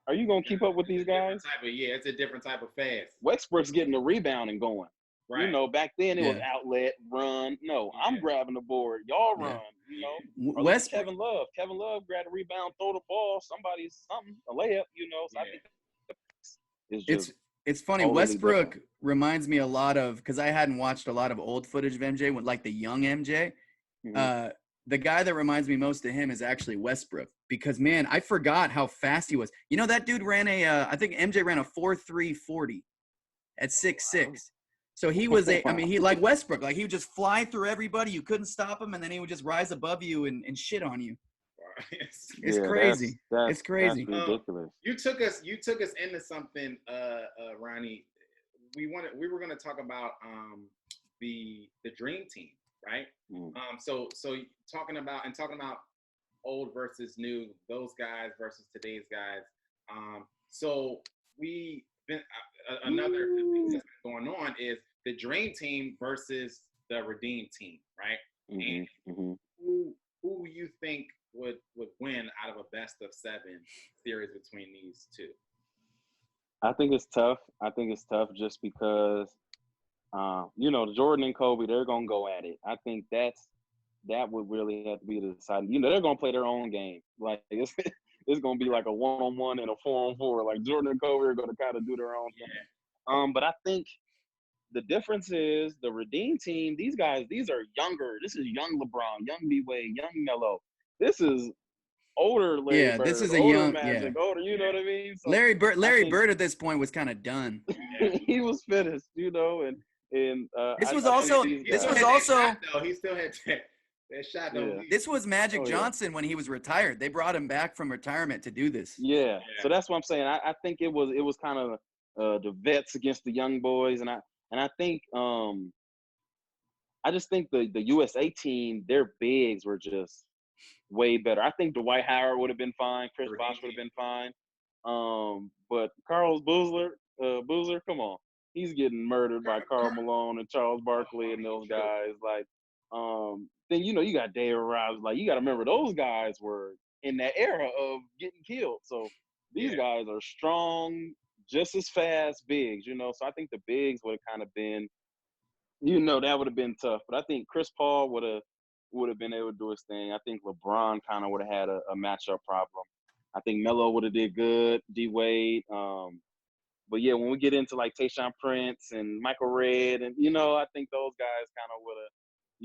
[SPEAKER 3] are you gonna keep up with these guys?
[SPEAKER 1] It's a different type of fast.
[SPEAKER 3] Westbrook's getting the rebound and going. Right. You know, back then it was outlet, run. No, I'm grabbing the board. Y'all run. You know,
[SPEAKER 2] Westbrook.
[SPEAKER 3] Kevin Love grabbed a rebound, throw the ball. Somebody's a layup. You know, so I think
[SPEAKER 2] it's funny.
[SPEAKER 3] Totally
[SPEAKER 2] Westbrook
[SPEAKER 3] different.
[SPEAKER 2] reminds me a lot of, because I hadn't watched a lot of old footage of MJ, like the young MJ.
[SPEAKER 3] Mm-hmm.
[SPEAKER 2] The guy that reminds me most of him is actually Westbrook, because man, I forgot how fast he was. You know, that dude ran I think MJ ran a 4.340 at 6'6". So he was he like Westbrook, like he would just fly through everybody. You couldn't stop him, and then he would just rise above you and shit on you. It's crazy. It's crazy.
[SPEAKER 3] That's ridiculous.
[SPEAKER 1] You took us into something, Ronnie. We were going to talk about the dream team, right?
[SPEAKER 3] Mm.
[SPEAKER 1] So talking about old versus new, those guys versus today's guys. So we been another thing that's going on is the dream team versus the redeemed team, right?
[SPEAKER 3] Mm-hmm.
[SPEAKER 1] And who you think would win out of a best of 7 series between these two?
[SPEAKER 3] I think it's tough. Just because, Jordan and Kobe, they're gonna go at it. I think that would really have to be the deciding. You know, they're gonna play their own game. Like it's gonna be like a 1-on-1 and a 4-on-4. Like Jordan and Kobe are gonna kind of do their own thing. But I think the difference is the redeemed team. These guys, these are younger. This is young LeBron, young D-Wade, young Melo. This is older Larry Bird,
[SPEAKER 2] this is a
[SPEAKER 3] older
[SPEAKER 2] young
[SPEAKER 3] Magic, older. You know what I mean? So
[SPEAKER 2] Larry Bird at this point was kind of done.
[SPEAKER 3] He was finished, and
[SPEAKER 2] this was also
[SPEAKER 1] he still had that shot.
[SPEAKER 3] Yeah.
[SPEAKER 2] This was Magic Johnson when he was retired. They brought him back from retirement to do this.
[SPEAKER 3] Yeah. So that's what I'm saying. I think it was kind of the vets against the young boys, and I think I just think the USA team, their bigs were just way better. I think Dwight Howard would have been fine. Chris Bosh would have been fine. But Carlos Boozer, come on. He's getting murdered by Karl Malone and Charles Barkley and those guys. Like, then, you got Dave Rives. Like, you got to remember those guys were in that era of getting killed. So these guys are strong, just as fast bigs, So I think the bigs would have kind of been, that would have been tough. But I think Chris Paul would have been able to do his thing. I think LeBron kind of would have had a matchup problem. I think Melo would have did good, D-Wade. But yeah, when we get into like Tayshaun Prince and Michael Redd, and I think those guys kind of would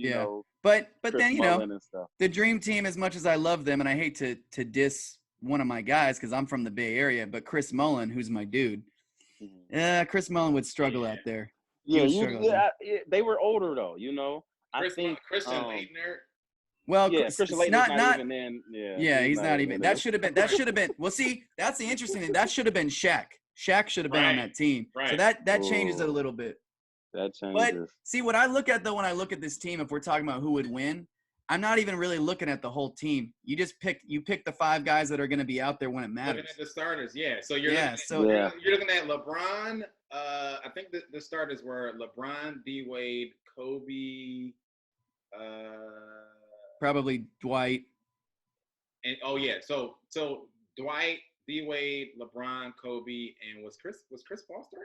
[SPEAKER 3] have,
[SPEAKER 2] But
[SPEAKER 3] Chris
[SPEAKER 2] then
[SPEAKER 3] Mullin and stuff.
[SPEAKER 2] The dream team, as much as I love them, and I hate to diss one of my guys because I'm from the Bay Area, but Chris Mullin, who's my dude, Chris Mullin would struggle out there.
[SPEAKER 3] They were older though, I think
[SPEAKER 1] Christian Laettner.
[SPEAKER 2] Well,
[SPEAKER 3] Christian Laettner's not even in.
[SPEAKER 2] He's not even. That should have been. Well, see, that's the interesting thing. That should have been Shaq. Shaq should have been on that team.
[SPEAKER 1] Right.
[SPEAKER 2] So that changes it a little bit.
[SPEAKER 3] That changes.
[SPEAKER 2] But see, what I look at though when I look at this team, if we're talking about who would win, I'm not even really looking at the whole team. You just pick the 5 guys that are going to be out there when it matters.
[SPEAKER 1] Looking at the starters, So you're looking at LeBron. I think the starters were LeBron, D-Wade, Kobe,
[SPEAKER 2] probably Dwight.
[SPEAKER 1] And so Dwight, D-Wade, LeBron, Kobe, and was Chris Foster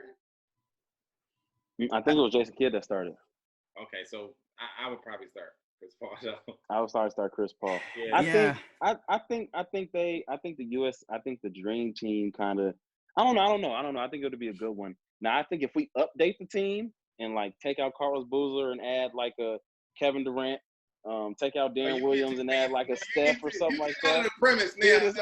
[SPEAKER 1] in?
[SPEAKER 3] I think it was Jason Kidd that started.
[SPEAKER 1] Okay, so I would probably start Chris Paul, though.
[SPEAKER 3] I would start Chris Paul.
[SPEAKER 1] Yeah.
[SPEAKER 3] I think the dream team kind of. I don't know. I think it would be a good one. Now I think if we update the team and like take out Carlos Boozer and add like a Kevin Durant, take out Darren Williams and add like a Steph or something like that.
[SPEAKER 1] The premise, man.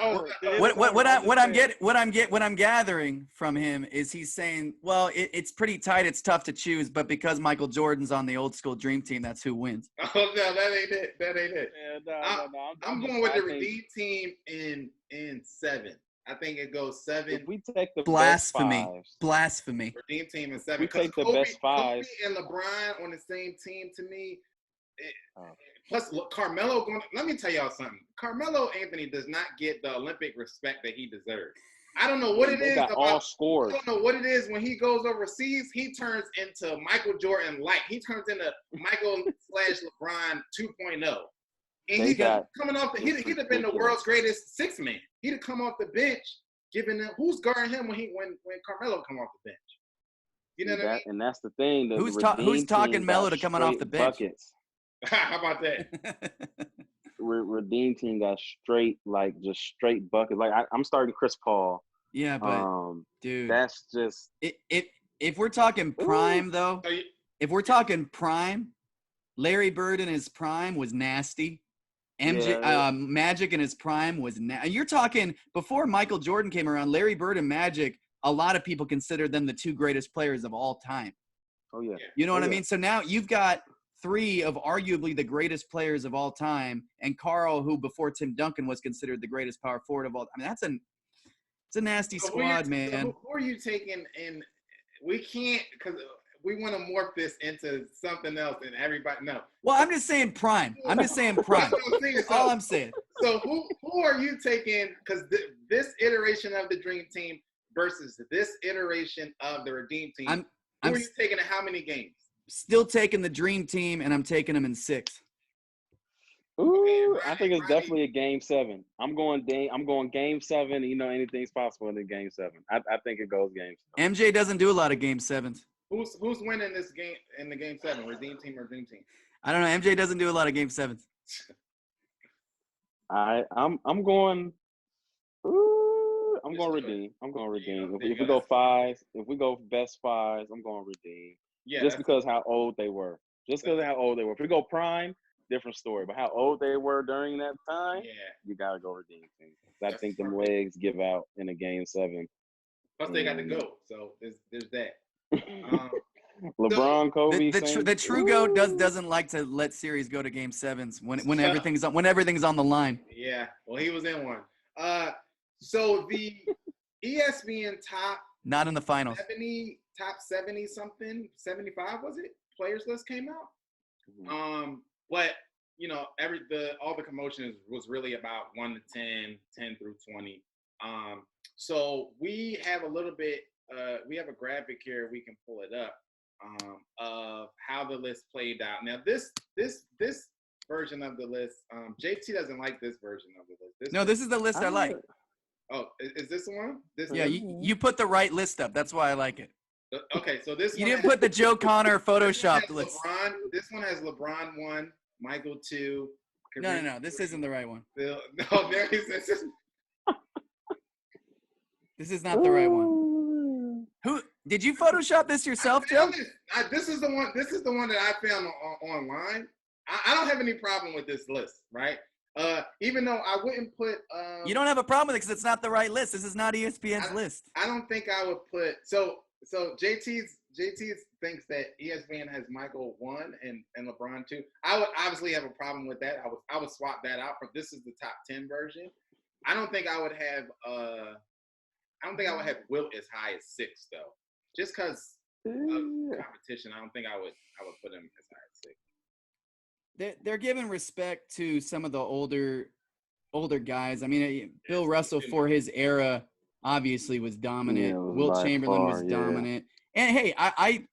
[SPEAKER 2] What I'm gathering from him is he's saying, well, it's pretty tight. It's tough to choose, but because Michael Jordan's on the old school dream team, that's who wins.
[SPEAKER 1] Oh no, that ain't it.
[SPEAKER 3] Yeah, no.
[SPEAKER 1] I'm going with the redeem team in 7. I think it goes 7.
[SPEAKER 3] If we take the
[SPEAKER 2] blasphemy,
[SPEAKER 1] redeem team in 7.
[SPEAKER 3] We take the best 5.
[SPEAKER 1] Kobe and LeBron on the same team to me. Plus, look, Carmelo. Let me tell y'all something. Carmelo Anthony does not get the Olympic respect that he deserves. I don't know what it is about.
[SPEAKER 3] All scores.
[SPEAKER 1] I don't know what it is when he goes overseas. He turns into Michael Jordan light. He turns into Michael / LeBron 2.0. And he's coming off. He'd have been the world's greatest 6-man. He'd have come off the bench, giving them who's guarding him when Carmelo come off the bench. You know what I mean?
[SPEAKER 3] And that's the thing.
[SPEAKER 2] Who's talking Melo to coming off the bench?
[SPEAKER 3] Buckets.
[SPEAKER 1] How about that?
[SPEAKER 3] Redeem team got straight buckets. Like I'm starting Chris Paul.
[SPEAKER 2] Yeah, but dude,
[SPEAKER 3] that's just
[SPEAKER 2] if we're talking prime though. If we're talking prime, Larry Bird in his prime was nasty. Magic in his prime was you're talking before Michael Jordan came around. Larry Bird and Magic, a lot of people consider them the 2 greatest players of all time.
[SPEAKER 3] Oh yeah.
[SPEAKER 2] You know what I mean? So now you've got 3 of arguably the greatest players of all time, and Karl, who before Tim Duncan was considered the greatest power forward of all time. I mean, it's a nasty squad, man.
[SPEAKER 1] So who are you taking in? We can't because we want to morph this into something else, and everybody know.
[SPEAKER 2] Well, I'm just saying prime. That's all I'm saying.
[SPEAKER 1] So who are you taking? Because this iteration of the Dream Team versus this iteration of the Redeem Team, who are you taking in how many games?
[SPEAKER 2] Still taking the Dream Team, and I'm taking them in 6.
[SPEAKER 3] Ooh, I think it's definitely a game 7. I'm going game 7. You know, anything's possible in the game 7. I think it goes game 7.
[SPEAKER 2] MJ doesn't do a lot of game 7s.
[SPEAKER 1] Who's winning this game in the game 7? Redeem Team or Dream Team?
[SPEAKER 2] I don't know. MJ doesn't do a lot of game 7s.
[SPEAKER 3] I'm going. Ooh, I'm going redeem. If we go 5s, if we go best 5s, I'm going redeem. Yeah. Just because how old they were. If we go prime, different story. But how old they were during that time, you gotta go redeem team. I think them legs give out in a game 7.
[SPEAKER 1] Plus they got to go. So there's that.
[SPEAKER 3] LeBron, Kobe.
[SPEAKER 2] The true GOAT doesn't like to let series go to game 7s when everything's on the line.
[SPEAKER 1] Yeah, well, he was in one. So the ESPN
[SPEAKER 2] not in the finals.
[SPEAKER 1] Top 70 something, 75 was it? Players list came out.
[SPEAKER 3] Mm-hmm.
[SPEAKER 1] But you know, all the commotion was really about 1 to 10, 10 through 20. So we have a little bit. We have a graphic here. We can pull it up of how the list played out. Now this version of the list, JT doesn't like this version of the list.
[SPEAKER 2] This is the list I like.
[SPEAKER 1] Oh, is this the one?
[SPEAKER 2] You put the right list up. That's why I like it.
[SPEAKER 1] Okay, so this
[SPEAKER 2] you didn't put the Joe Connor Photoshop list.
[SPEAKER 1] This one has LeBron 1, Michael 2.
[SPEAKER 2] No. This isn't the right one.
[SPEAKER 1] No, there is.
[SPEAKER 2] This is not the right one. Who did you Photoshop this yourself, Joe?
[SPEAKER 1] This is the one. This is the one that I found online. I don't have any problem with this list, right? Even though I wouldn't put.
[SPEAKER 2] You don't have a problem with it because it's not the right list. This is not ESPN's list.
[SPEAKER 1] I don't think I would put. So JT thinks that ESPN has Michael 1 and LeBron 2. I would obviously have a problem with that. I would swap that out. But this is the top 10 version. I don't think I would have. I don't think I would have Wilt as high as 6 though. Just because of competition, I don't think I would put him as high as 6.
[SPEAKER 2] They're giving respect to some of the older guys. I mean, Bill Russell for his era obviously was dominant.
[SPEAKER 3] Yeah,
[SPEAKER 2] Wilt Chamberlain was dominant. And hey,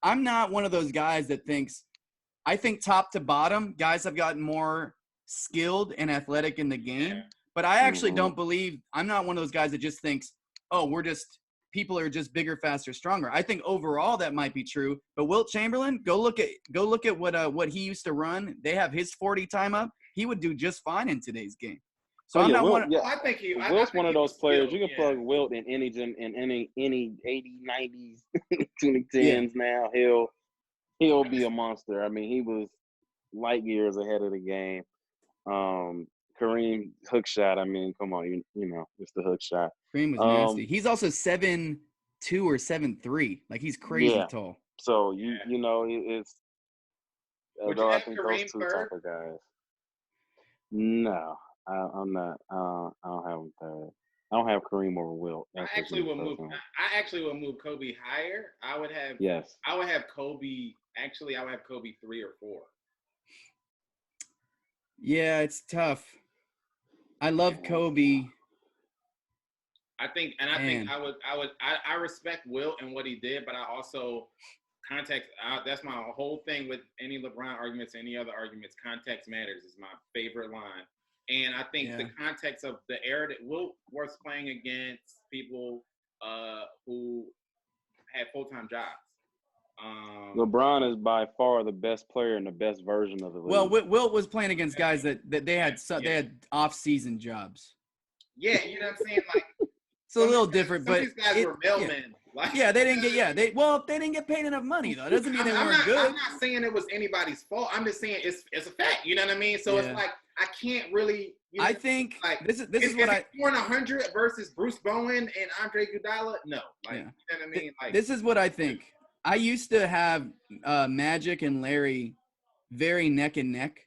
[SPEAKER 2] I'm not one of those guys that thinks – I think top to bottom, guys have gotten more skilled and athletic in the game. But I actually don't believe – I'm not one of those guys that just thinks, oh, we're just people are just bigger, faster, stronger. I think overall that might be true. But Wilt Chamberlain, go look at what he used to run. They have his 40 time up. He would do just fine in today's game. So I'm not
[SPEAKER 3] Wilt,
[SPEAKER 2] one.
[SPEAKER 3] yeah.
[SPEAKER 1] I think
[SPEAKER 3] Wilt's one of those players.
[SPEAKER 1] Still,
[SPEAKER 3] you can plug Wilt in any 80s, 90s, 2010s. Now he'll be a monster. I mean, he was light years ahead of the game. Kareem hook shot. I mean, come on, you know, it's the hook shot.
[SPEAKER 2] Kareem was nasty. He's also 7'2" or 7'3". Like he's crazy tall.
[SPEAKER 3] So you know it's. Although I think those two type of guys. No, I'm not. I don't have him third. I don't have Kareem over Wilt.
[SPEAKER 1] I actually would move Kobe higher. I would have Kobe. Actually, I would have Kobe 3 or 4.
[SPEAKER 2] Yeah, it's tough. I love Kobe.
[SPEAKER 1] I respect Wilt and what he did, but I also context. That's my whole thing with any LeBron arguments, any other arguments. Context matters is my favorite line, and I think the context of the era that Wilt was playing against people who had full-time jobs.
[SPEAKER 2] LeBron
[SPEAKER 3] is by far the best player and the best version of the league.
[SPEAKER 2] Well, Wilt was playing against guys that they had off-season jobs.
[SPEAKER 1] Yeah, you know what I'm saying? Like
[SPEAKER 2] it's a little different, but
[SPEAKER 1] these guys were mailmen.
[SPEAKER 2] They didn't get they didn't get paid enough money though. It doesn't mean they weren't good.
[SPEAKER 1] I'm not saying it was anybody's fault. I'm just saying it's a fact. You know what I mean? So it's like I can't really.
[SPEAKER 2] I think like this is what I
[SPEAKER 1] scoring 100 versus Bruce Bowen and Andre Iguodala. No, you know what I mean? Like
[SPEAKER 2] this is what I think. I used to have Magic and Larry very neck and neck,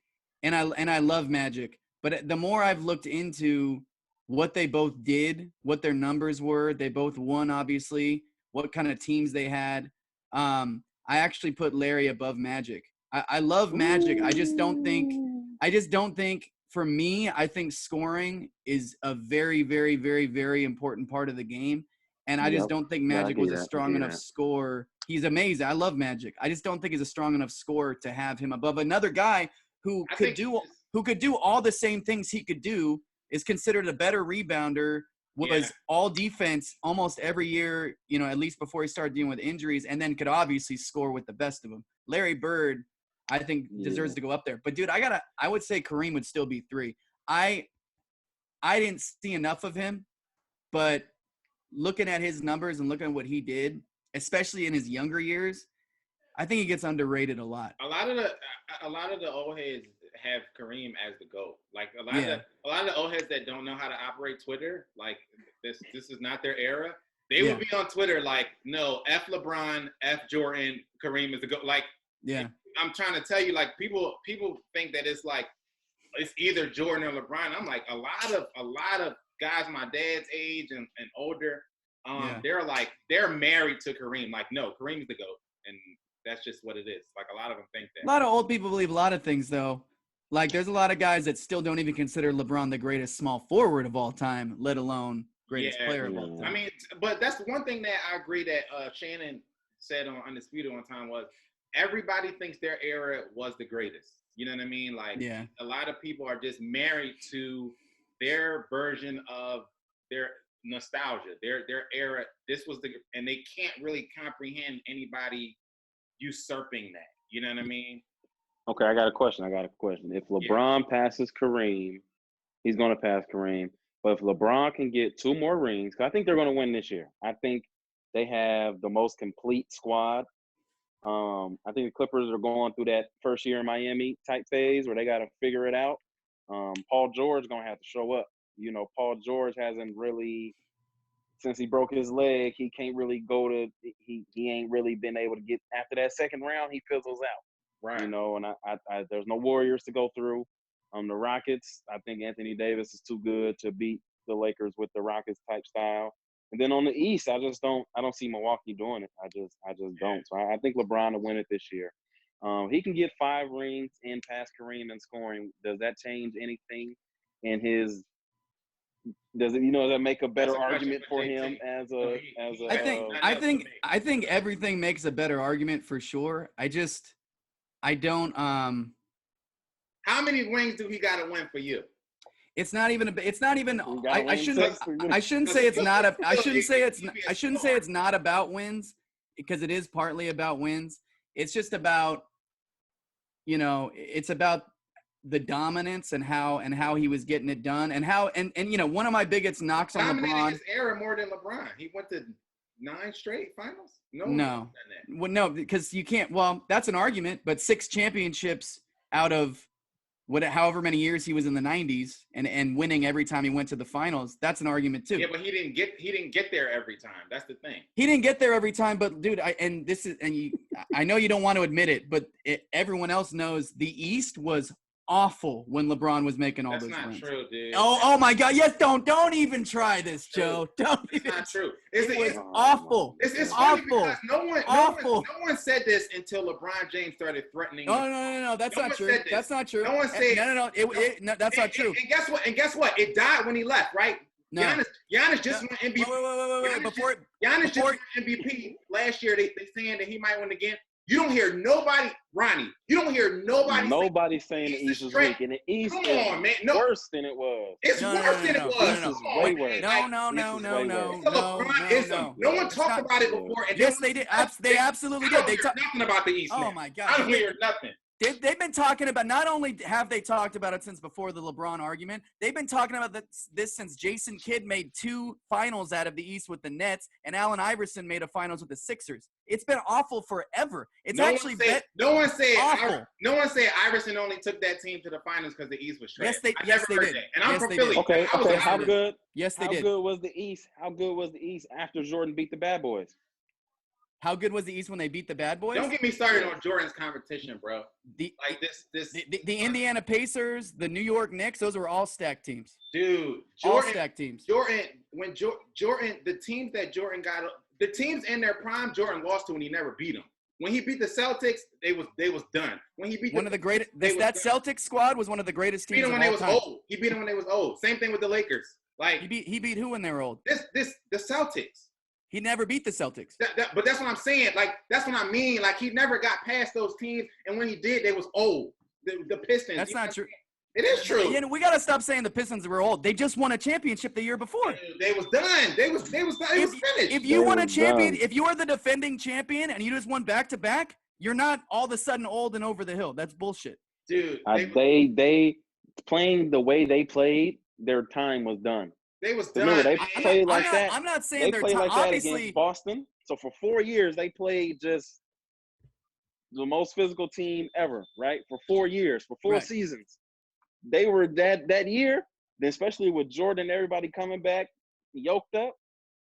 [SPEAKER 2] and I love Magic. But the more I've looked into what they both did, what their numbers were, they both won, obviously, what kind of teams they had. I actually put Larry above Magic. I love Magic. I just don't think for me, I think scoring is a very, very, very, very important part of the game. And I just don't think Magic was a strong enough scorer. He's amazing. I love Magic. I just don't think he's a strong enough scorer to have him above another guy who could do all the same things he could do, is considered a better rebounder, was all defense almost every year, you know, at least before he started dealing with injuries, and then could obviously score with the best of them. Larry Bird, I think, deserves to go up there. But, dude, I would say Kareem would still be 3. I didn't see enough of him, but looking at his numbers and looking at what he did, especially in his younger years, I think he gets underrated a lot.
[SPEAKER 1] A lot of the old heads have Kareem as the GOAT. Like a lot of the old heads that don't know how to operate Twitter, like this is not their era. They would be on Twitter like, no, F LeBron, F Jordan, Kareem is the GOAT. Like, I'm trying to tell you, like people think that it's like it's either Jordan or LeBron. I'm like, a lot of guys my dad's age and older, they're married to Kareem. Like, no, Kareem's the GOAT, and that's just what it is. Like, a lot of them think that.
[SPEAKER 2] A lot of old people believe a lot of things, though. Like, there's a lot of guys that still don't even consider LeBron the greatest small forward of all time, let alone greatest player of all time.
[SPEAKER 1] I mean, but that's one thing that I agree that Shannon said on Undisputed one time was everybody thinks their era was the greatest. You know what I mean? Like, a lot of people are just married to their version of their nostalgia, their era. This was and they can't really comprehend anybody usurping that. You know what I mean?
[SPEAKER 3] Okay, I got a question. If LeBron passes Kareem, he's going to pass Kareem. But if LeBron can get 2 more rings, because I think they're going to win this year. I think they have the most complete squad. I think the Clippers are going through that first year in Miami type phase where they got to figure it out. Paul George is going to have to show up. You know, Paul George hasn't really, since he broke his leg, he can't really he ain't really been able to get, after that second round, he fizzles out.
[SPEAKER 1] Right.
[SPEAKER 3] You know, and I there's no Warriors to go through. The Rockets, I think Anthony Davis is too good to beat the Lakers with the Rockets type style. And then on the East, I don't see Milwaukee doing it. I just don't. So I think LeBron will win it this year. He can get 5 rings and pass Kareem in scoring. Does that change anything in his? Does that make a better argument for him as a?
[SPEAKER 2] I think everything makes a better argument for sure. I don't.
[SPEAKER 1] How many rings do he got to win for you?
[SPEAKER 2] It's not even. It's not even.
[SPEAKER 3] We gotta
[SPEAKER 2] I
[SPEAKER 3] win
[SPEAKER 2] shouldn't.
[SPEAKER 3] six.
[SPEAKER 2] I shouldn't say it's not. I shouldn't say it's. I shouldn't say it's not about wins, because it is partly about wins. It's just about, it's about the dominance and how he was getting it done, and how and one of my biggest knocks on
[SPEAKER 1] Dominated
[SPEAKER 2] LeBron.
[SPEAKER 1] his era more than LeBron. He went to 9 straight finals.
[SPEAKER 2] No. Well, no, because you can't. Well, that's an argument, but 6 championships out of however many years he was in the 90s and winning every time he went to the finals, that's an argument too.
[SPEAKER 1] Yeah, but he didn't get there every time. That's the thing.
[SPEAKER 2] He didn't get there every time, but dude, I know you don't want to admit it, but everyone else knows the East was awful when LeBron was making all those wins.
[SPEAKER 1] That's not true, dude.
[SPEAKER 2] Oh my God! Yes, don't even try this, Joe. Don't.
[SPEAKER 1] It's not true.
[SPEAKER 2] It's awful.
[SPEAKER 1] It's
[SPEAKER 2] awful.
[SPEAKER 1] Because no one said this until LeBron James started threatening.
[SPEAKER 2] No. That's not true. That's not true.
[SPEAKER 1] No one said.
[SPEAKER 2] No. That's not true.
[SPEAKER 1] And guess what? It died when he left, right?
[SPEAKER 2] No.
[SPEAKER 1] Giannis just won MVP.
[SPEAKER 2] Wait.
[SPEAKER 1] Giannis just won MVP last year. They saying that he might win again. You don't hear nobody, Ronnie. You don't hear nobody
[SPEAKER 3] saying the East is weak, and the East is worse than it was.
[SPEAKER 1] It's worse than it was.
[SPEAKER 3] This is way worse.
[SPEAKER 2] No.
[SPEAKER 1] No one talked about it before. And
[SPEAKER 2] yes, they did. They absolutely did.
[SPEAKER 1] They talked nothing about the East.
[SPEAKER 2] Oh my God.
[SPEAKER 1] I don't hear nothing.
[SPEAKER 2] They've been talking about, not only have they talked about it since before the LeBron argument, they've been talking about this since Jason Kidd made 2 finals out of the East with the Nets, and Allen Iverson made a finals with the Sixers. It's been awful forever.
[SPEAKER 1] No one said
[SPEAKER 2] awful.
[SPEAKER 1] No one said Iverson only took that team to the finals because the East was trash.
[SPEAKER 2] Yes, they did.
[SPEAKER 1] And I'm from Philly.
[SPEAKER 3] Okay. How good?
[SPEAKER 2] Yes, they did.
[SPEAKER 3] How good was the East? How good was the East after Jordan beat the Bad Boys?
[SPEAKER 2] How good was the East when they beat the Bad Boys?
[SPEAKER 1] Don't get me started on Jordan's competition, bro.
[SPEAKER 2] The Indiana Pacers, the New York Knicks, those were all stacked teams.
[SPEAKER 1] Dude,
[SPEAKER 2] all stacked teams.
[SPEAKER 1] Jordan, the teams that Jordan got, the teams in their prime, Jordan lost to when he never beat them. When he beat the Celtics, they was done. When he beat
[SPEAKER 2] one of the greatest, that Celtics squad was one of the greatest teams.
[SPEAKER 1] He beat them when they was old. He beat them when they was old. Same thing with the Lakers. Like
[SPEAKER 2] he beat who when they were old?
[SPEAKER 1] The Celtics.
[SPEAKER 2] He never beat the Celtics.
[SPEAKER 1] But that's what I'm saying. Like, that's what I mean. Like, he never got past those teams. And when he did, they was old. The Pistons.
[SPEAKER 2] That's not true.
[SPEAKER 1] It is true.
[SPEAKER 2] We got to stop saying the Pistons were old. They just won a championship the year before.
[SPEAKER 1] They was done. They was finished.
[SPEAKER 2] If you won a champion, if you are the defending champion and you just won back-to-back, you're not all of a sudden old and over the hill. That's bullshit.
[SPEAKER 1] Dude.
[SPEAKER 3] They playing the way they played, their time was done.
[SPEAKER 1] They was done.
[SPEAKER 3] Remember, they played like that.
[SPEAKER 2] I'm not saying
[SPEAKER 3] they played like that against Boston. So for 4 years, they played just the most physical team ever, right? For 4 years, for 4 seasons. They were that year, especially with Jordan and everybody coming back, yoked up.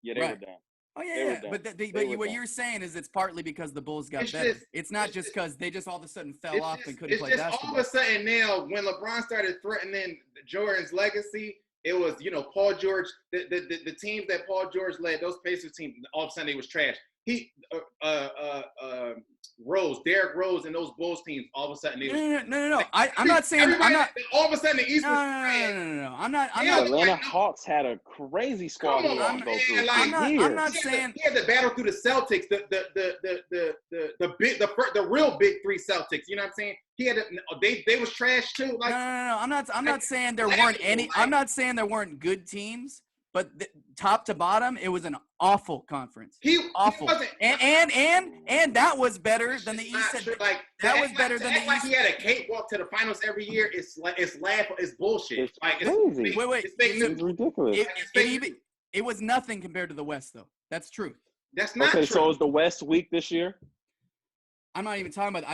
[SPEAKER 3] Yeah, they were done.
[SPEAKER 2] Oh, yeah. But what you're saying is it's partly because the Bulls got better. It's not just because they just all of a sudden fell off and couldn't play basketball.
[SPEAKER 1] All of a sudden now, when LeBron started threatening Jordan's legacy, it was, Paul George, the teams that Paul George led, those Pacers teams, all of a sudden they was trash. Derrick Rose and those Bulls teams, all of a sudden they was
[SPEAKER 2] No. I'm not saying
[SPEAKER 1] all of a sudden the East was trash.
[SPEAKER 2] No. I'm not.
[SPEAKER 3] Atlanta Hawks had a crazy squad.
[SPEAKER 2] I'm not saying
[SPEAKER 1] he had to battle through the Celtics, the real big 3 Celtics. You know what I'm saying? He had they was trash too. Like,
[SPEAKER 2] no. I'm not saying there weren't any. I'm not saying there weren't good teams, but top to bottom, it was an awful conference. Awful. And that was better than the East. That was better than the East.
[SPEAKER 1] Like he had a cakewalk to the finals every year. It's bullshit.
[SPEAKER 3] It's ridiculous.
[SPEAKER 2] It was nothing compared to the West, though. That's true.
[SPEAKER 1] That's not true.
[SPEAKER 3] Okay, so is the West weak this year?
[SPEAKER 2] I'm not even talking about.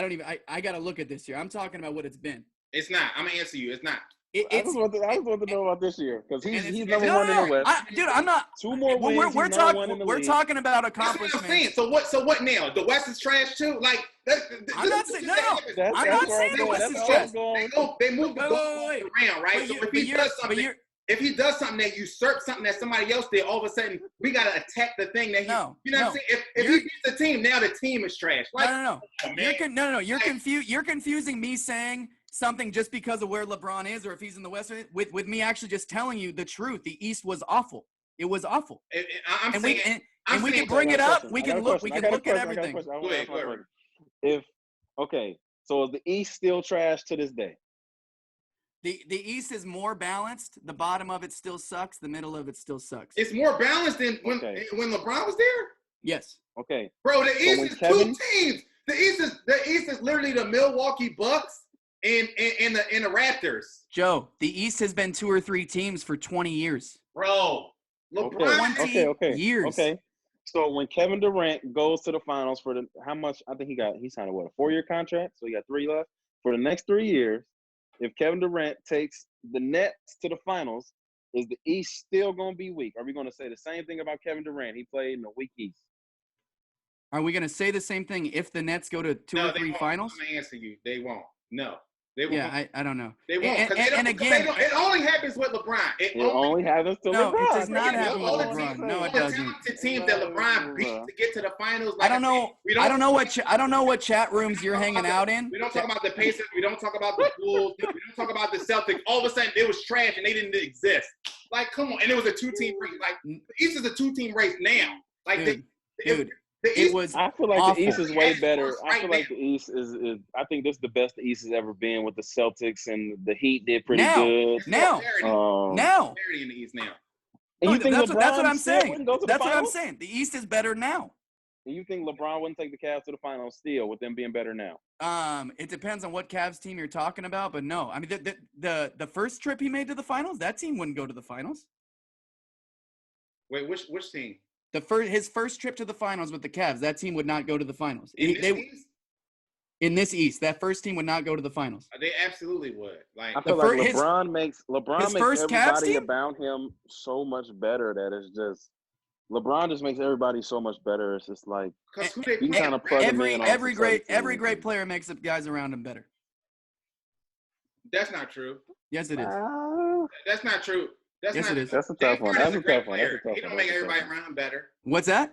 [SPEAKER 2] I got to look at this year. I'm talking about what it's been.
[SPEAKER 1] It's not. I'm gonna answer you. It's not.
[SPEAKER 3] I just want to know about this year because he's number 1 in the West.
[SPEAKER 2] Dude, I'm not.
[SPEAKER 3] 2 more wins.
[SPEAKER 2] We're talking about accomplishments.
[SPEAKER 1] That's what I'm saying. So what now? The West is trash too. Like
[SPEAKER 2] I'm not saying no. I'm not saying the West is trash.
[SPEAKER 1] They move the goal around, right? So if he does something that usurps something that somebody else did, all of a sudden we gotta attack the thing that he. You know what I'm saying? If he beats the team, now the team is trash. Like,
[SPEAKER 2] no. You're confusing me saying something just because of where LeBron is, or if he's in the West, with me actually just telling you the truth. The East was awful. It was awful. We can bring it up. We can look at everything.
[SPEAKER 3] So is the East still trash to this day?
[SPEAKER 2] The East is more balanced. The bottom of it still sucks. The middle of it still sucks.
[SPEAKER 1] It's more balanced than when LeBron was there.
[SPEAKER 2] Yes.
[SPEAKER 3] Okay.
[SPEAKER 1] Bro, the East is two teams. The East is literally the Milwaukee Bucks and the Raptors.
[SPEAKER 2] Joe, the East has been 2 or 3 teams for 20 years.
[SPEAKER 1] Bro, LeBron.
[SPEAKER 3] Okay.
[SPEAKER 2] Years.
[SPEAKER 3] Okay. So when Kevin Durant goes to the finals for how much? I think he signed a 4-year contract, so he got 3 left for the next 3 years. If Kevin Durant takes the Nets to the finals, is the East still going to be weak? Are we going to say the same thing about Kevin Durant? He played in a weak East.
[SPEAKER 2] Are we going to say the same thing if the Nets go to 2 or 3 finals?
[SPEAKER 1] I'm going to answer you. They won't. No. They won't.
[SPEAKER 2] Yeah, I don't know.
[SPEAKER 1] They won't.
[SPEAKER 2] And again,
[SPEAKER 1] it only happens with LeBron.
[SPEAKER 3] It only happens to LeBron.
[SPEAKER 2] No, it does not happen with LeBron. No, it doesn't.
[SPEAKER 1] The teams that LeBron beat to get to the finals.
[SPEAKER 2] I don't know. I don't know what chat rooms you're hanging out in.
[SPEAKER 1] We don't talk about the Pacers. We don't talk about the Bulls. We don't talk about the Celtics. All of a sudden, it was trash and they didn't exist. Like, come on. And it was a 2-team race. Like, the East is a 2-team race now. Like,
[SPEAKER 2] dude.
[SPEAKER 1] It
[SPEAKER 2] was.
[SPEAKER 3] I feel like
[SPEAKER 2] awful.
[SPEAKER 3] the East is way better.
[SPEAKER 1] Right
[SPEAKER 3] I feel like the East is. I think this is the best the East has ever been with the Celtics, and the Heat did pretty good.
[SPEAKER 2] Now.
[SPEAKER 1] Parity in the East now.
[SPEAKER 3] And you think
[SPEAKER 2] that's what I'm saying.
[SPEAKER 3] That's
[SPEAKER 2] what I'm saying. The East is better now.
[SPEAKER 3] And you think LeBron wouldn't take the Cavs to the finals still with them being better now?
[SPEAKER 2] It depends on what Cavs team you're talking about, but no. I mean, the first trip he made to the finals, that team wouldn't go to the finals.
[SPEAKER 1] Wait, which team?
[SPEAKER 2] His first trip to the finals with the Cavs, that team would not go to the finals. In this East, that first team would not go to the finals.
[SPEAKER 1] They absolutely would. Like,
[SPEAKER 3] I feel like LeBron makes everybody about him so much better that it's just LeBron just makes everybody so much better. It's just like you kind of plug
[SPEAKER 2] every great player makes the guys around him better.
[SPEAKER 1] That's not true.
[SPEAKER 2] Yes, it is.
[SPEAKER 1] That's not true.
[SPEAKER 2] Yes, it is.
[SPEAKER 3] That's a tough one. That's a tough one.
[SPEAKER 1] He don't make everybody around him better.
[SPEAKER 2] What's that?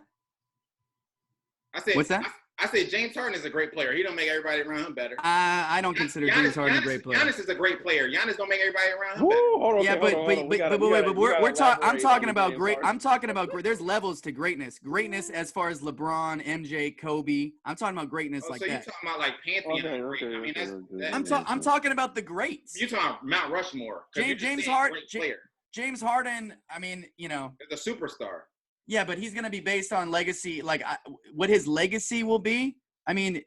[SPEAKER 1] What's that? I said James Harden is a great player. He don't make everybody around him better.
[SPEAKER 2] I don't consider James Harden a great player.
[SPEAKER 1] Giannis is a great player. Giannis don't make everybody around him better.
[SPEAKER 3] Hold on.
[SPEAKER 2] I'm talking about great. I'm talking about great. There's levels to greatness. Greatness as far as LeBron, MJ, Kobe. I'm talking about greatness like that.
[SPEAKER 1] So you're talking about like Pantheon. Okay, I mean,
[SPEAKER 2] I'm talking about the greats.
[SPEAKER 1] You're talking about Mount Rushmore.
[SPEAKER 2] James Harden. James Harden, I mean,
[SPEAKER 1] the superstar.
[SPEAKER 2] Yeah, but he's going to be based on legacy, like what his legacy will be. I mean,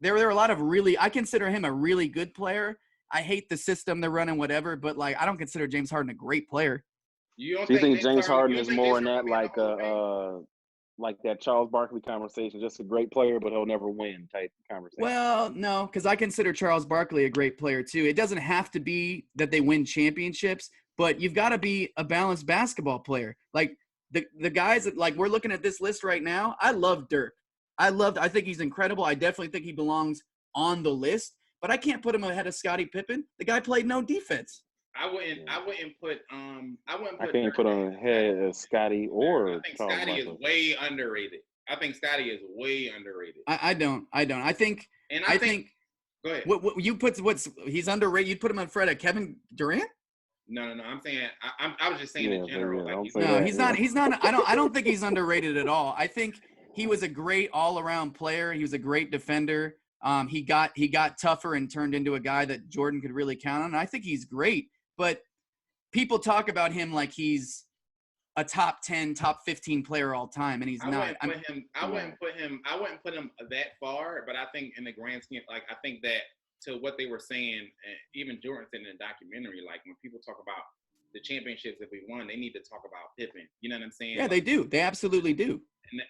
[SPEAKER 2] there are a lot of I consider him a really good player. I hate the system they're running, whatever, but like I don't consider James Harden a great player.
[SPEAKER 3] You think James Harden is more in that like that Charles Barkley conversation, just a great player, but he'll never win type conversation?
[SPEAKER 2] Well, no, because I consider Charles Barkley a great player too. It doesn't have to be that they win championships, but you've got to be a balanced basketball player. Like the guys that, like, we're looking at this list right now. I love Dirk. I think he's incredible. I definitely think he belongs on the list, but I can't put him ahead of Scottie Pippen. The guy played no defense.
[SPEAKER 1] I wouldn't put
[SPEAKER 3] I can't put on ahead of Scottie or
[SPEAKER 1] I think Scottie is way underrated. I
[SPEAKER 2] I don't. I think
[SPEAKER 1] go ahead.
[SPEAKER 2] He's underrated. You'd put him on Fred at Kevin Durant?
[SPEAKER 1] No. I'm saying I was just saying in general.
[SPEAKER 2] He's not. I don't think he's underrated at all. I think he was a great all-around player. He was a great defender. He got tougher and turned into a guy that Jordan could really count on. And I think he's great, but people talk about him like he's a top 10, top 15 player all time, and he's not.
[SPEAKER 1] I wouldn't put him that far, but I think in the grand scheme, like I think that to what they were saying, even Jordan said in the documentary, like when people talk about the championships that we won, they need to talk about Pippen. You know what I'm saying?
[SPEAKER 2] Yeah, they do. They absolutely do.
[SPEAKER 1] And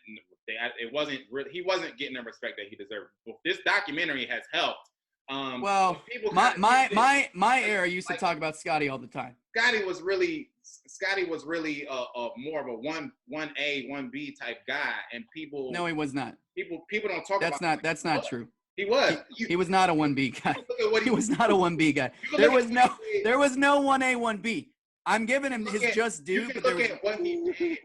[SPEAKER 1] it wasn't really, he wasn't getting the respect that he deserved. Well, this documentary has helped.
[SPEAKER 2] My era used to talk about Scottie all the time.
[SPEAKER 1] Scottie was really more of a 1A, 1B type guy, and people.
[SPEAKER 2] No, he was not.
[SPEAKER 1] People don't talk about.
[SPEAKER 2] That's not true.
[SPEAKER 1] He was.
[SPEAKER 2] He was not a 1B guy. He was not a 1B guy. There was no 1A, 1B. I'm giving him his just due.
[SPEAKER 1] But look at what he did.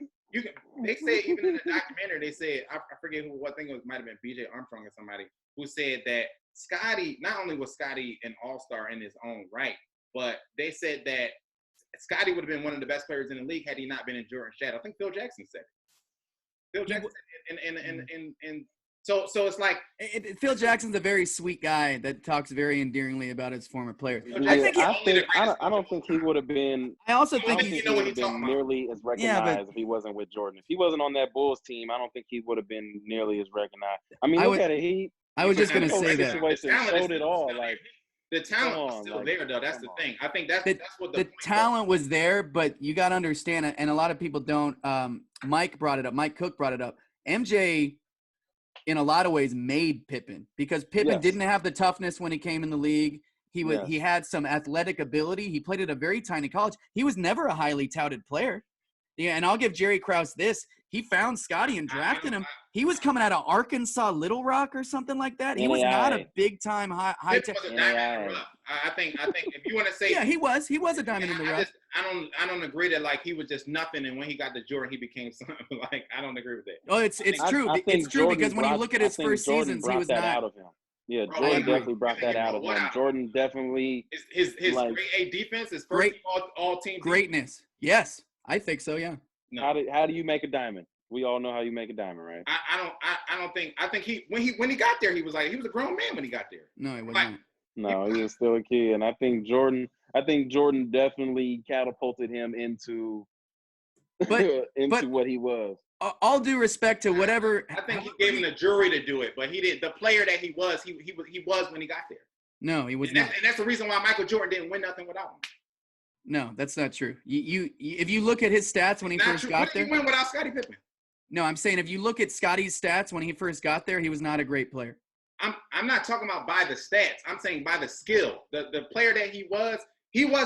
[SPEAKER 1] They said even in the documentary, they said I forget what thing it was, might have been B.J. Armstrong or somebody who said that Scottie, not only was Scottie an all-star in his own right, but they said that Scottie would have been one of the best players in the league had he not been in Jordan's shadow. I think Phil Jackson said it. Phil Jackson in So it's like
[SPEAKER 2] Phil Jackson's a very sweet guy that talks very endearingly about his former players.
[SPEAKER 3] Yeah, I don't think he would have been.
[SPEAKER 2] I also
[SPEAKER 3] I
[SPEAKER 2] think
[SPEAKER 3] don't think he would have been nearly as recognized if he wasn't with Jordan. If he wasn't on that Bulls team, I don't think he would have been nearly as recognized. I mean, look at it.
[SPEAKER 2] I was just going to say that.
[SPEAKER 3] Situation showed it all. Like
[SPEAKER 1] the talent was still there, though. That's the thing. I think that's what
[SPEAKER 2] the talent was there, but you got to understand it, and a lot of people don't. Mike brought it up. Mike Cook brought it up. MJ, in a lot of ways, made Pippen because Pippen didn't have the toughness when he came in the league. He had some athletic ability. He played at a very tiny college. He was never a highly touted player. Yeah, and I'll give Jerry Krause this. He found Scotty and drafted him. He was coming out of Arkansas Little Rock or something like that. He was not a big time high.
[SPEAKER 1] I think if you want to say
[SPEAKER 2] he was a diamond in the rough.
[SPEAKER 1] I don't agree that like he was just nothing, and when he got to Jordan, he became something. Like I don't agree with that.
[SPEAKER 2] Oh, it's true. It's true because when you look at his first seasons, he was not
[SPEAKER 3] out of him. Yeah, Jordan definitely brought that out of him. Jordan definitely
[SPEAKER 1] his grade A defense, his first all team
[SPEAKER 2] greatness. Yes, I think so. Yeah.
[SPEAKER 3] No. How do you make a diamond? We all know how you make a diamond, right?
[SPEAKER 1] I think he when he got there, he was a grown man when he got there.
[SPEAKER 2] No, he wasn't.
[SPEAKER 3] No, he was still a kid, and I think Jordan definitely catapulted him into what he was.
[SPEAKER 2] All due respect to whatever.
[SPEAKER 1] I think he gave him the jury to do it, but he did. The player that he was when he got there.
[SPEAKER 2] No, he was not.
[SPEAKER 1] And that's the reason why Michael Jordan didn't win nothing without him.
[SPEAKER 2] No, that's not true. If you look at his stats when he first got there,
[SPEAKER 1] he win without Scottie Pippen.
[SPEAKER 2] No, I'm saying if you look at Scotty's stats when he first got there, he was not a great player.
[SPEAKER 1] I'm not talking about by the stats. I'm saying by the skill. The player that he was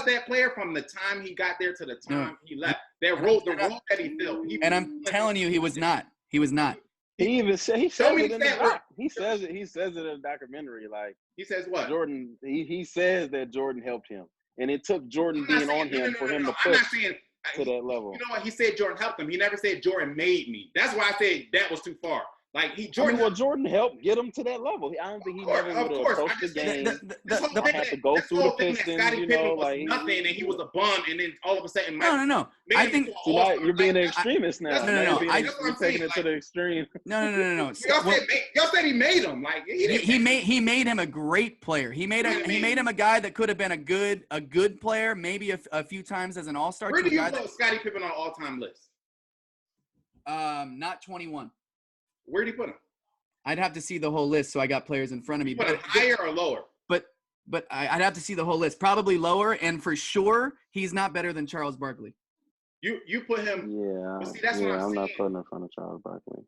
[SPEAKER 1] that player from the time he got there to the time he left. The role that he filled.
[SPEAKER 2] And I'm telling you, he was not. He was not.
[SPEAKER 3] He even said he says it in the doc. He says it in a documentary. Like
[SPEAKER 1] he says what?
[SPEAKER 3] Jordan. He says that Jordan helped him, and it took Jordan being on him for him to push to that level.
[SPEAKER 1] You know what? He said Jordan helped him. He never said Jordan made me. That's why I said that was too far. Like
[SPEAKER 3] Jordan helped get him to that level. I don't think he never would have approached the game. Had to go through the Pistons,
[SPEAKER 1] Scottie Pippen was nothing, and he was a bum, and then all of a sudden,
[SPEAKER 2] no. I think
[SPEAKER 3] you're being an extremist now.
[SPEAKER 2] No.
[SPEAKER 3] You're taking it to the extreme.
[SPEAKER 2] No.
[SPEAKER 1] Y'all said he made him. Like
[SPEAKER 2] he made him a great player. He made him a guy that could have been a good player, maybe a few times as an all-star.
[SPEAKER 1] Where do you put Scottie Pippen on all-time list?
[SPEAKER 2] Not 21.
[SPEAKER 1] Where did he put him?
[SPEAKER 2] I'd have to see the whole list, so I got players in front of me.
[SPEAKER 1] But higher or lower?
[SPEAKER 2] But I'd have to see the whole list. Probably lower, and for sure, he's not better than Charles Barkley.
[SPEAKER 1] You put him.
[SPEAKER 3] Yeah.
[SPEAKER 1] See, that's what I'm
[SPEAKER 3] not putting in front of Charles Barkley.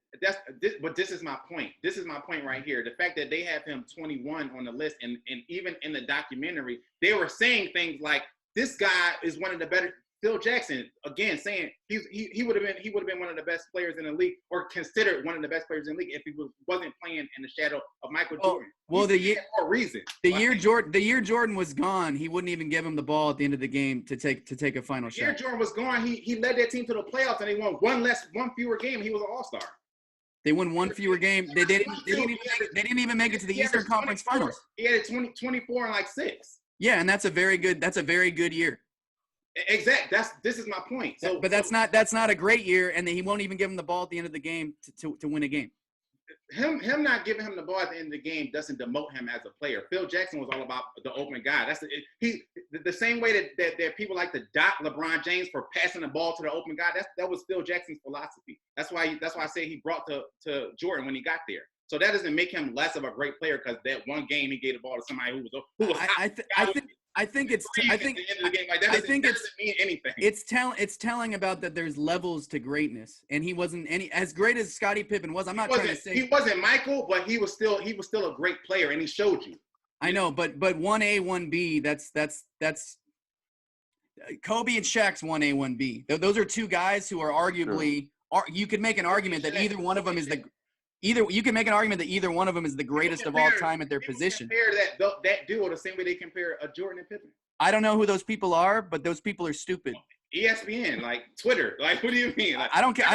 [SPEAKER 1] But this is my point. This is my point right here. The fact that they have him 21 on the list, and even in the documentary, they were saying things like, "This guy is one of the better." Phil Jackson again saying he would have been one of the best players in the league, or considered one of the best players in the league if he wasn't playing in the shadow of Michael Jordan.
[SPEAKER 2] Well, the year
[SPEAKER 1] Jordan
[SPEAKER 2] was gone, he wouldn't even give him the ball at the end of the game to take a final shot.
[SPEAKER 1] The year Jordan was gone, he led that team to the playoffs, and they won one fewer game. He was an all-star.
[SPEAKER 2] They won one fewer game. They didn't even make it to the Eastern Conference Finals.
[SPEAKER 1] He had 24 and like 6.
[SPEAKER 2] Yeah, and that's a very good year.
[SPEAKER 1] Exactly. This is my point. So,
[SPEAKER 2] but that's not a great year, and then he won't even give him the ball at the end of the game to win a game.
[SPEAKER 1] Him not giving him the ball at the end of the game doesn't demote him as a player. Phil Jackson was all about the open guy. That's the same way that people like to dock LeBron James for passing the ball to the open guy. That was Phil Jackson's philosophy. That's why I say he brought to Jordan when he got there. So that doesn't make him less of a great player because that one game he gave the ball to somebody who was I think it doesn't mean anything.
[SPEAKER 2] It's telling about that there's levels to greatness, and he wasn't as great as Scottie Pippen was. I'm not trying to say
[SPEAKER 1] he wasn't Michael, but he was still a great player, and he showed you.
[SPEAKER 2] I know, but 1A, 1B, that's Kobe and Shaq's 1A, 1B. Those are two guys who are arguably you could make an argument that either one of them is the greatest of all time at their position.
[SPEAKER 1] Compare that duo the same way they compare Jordan and Pippen.
[SPEAKER 2] I don't know who those people are, but those people are stupid.
[SPEAKER 1] ESPN, like Twitter, like what do you mean? Like,
[SPEAKER 2] I don't care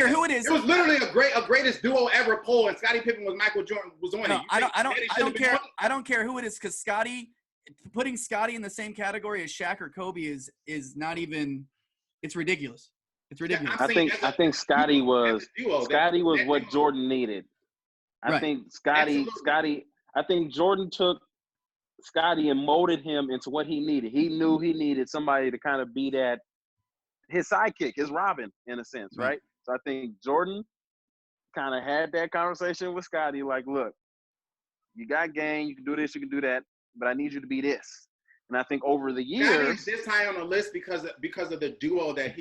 [SPEAKER 2] who it is.
[SPEAKER 1] It was literally a greatest duo ever poll, and Scottie Pippen was Michael Jordan was on it.
[SPEAKER 2] I don't care who it is, because putting Scottie in the same category as Shaq or Kobe is not even. It's ridiculous. It's ridiculous.
[SPEAKER 3] I think Scotty was what Jordan needed. I think Jordan took Scotty and molded him into what he needed. He knew he needed somebody to kind of be that his sidekick, his Robin in a sense, right? So I think Jordan kind of had that conversation with Scotty, like, look, you got game, you can do this, you can do that, but I need you to be this. And I think over the years,
[SPEAKER 1] Scotty's this high on the list because of the duo that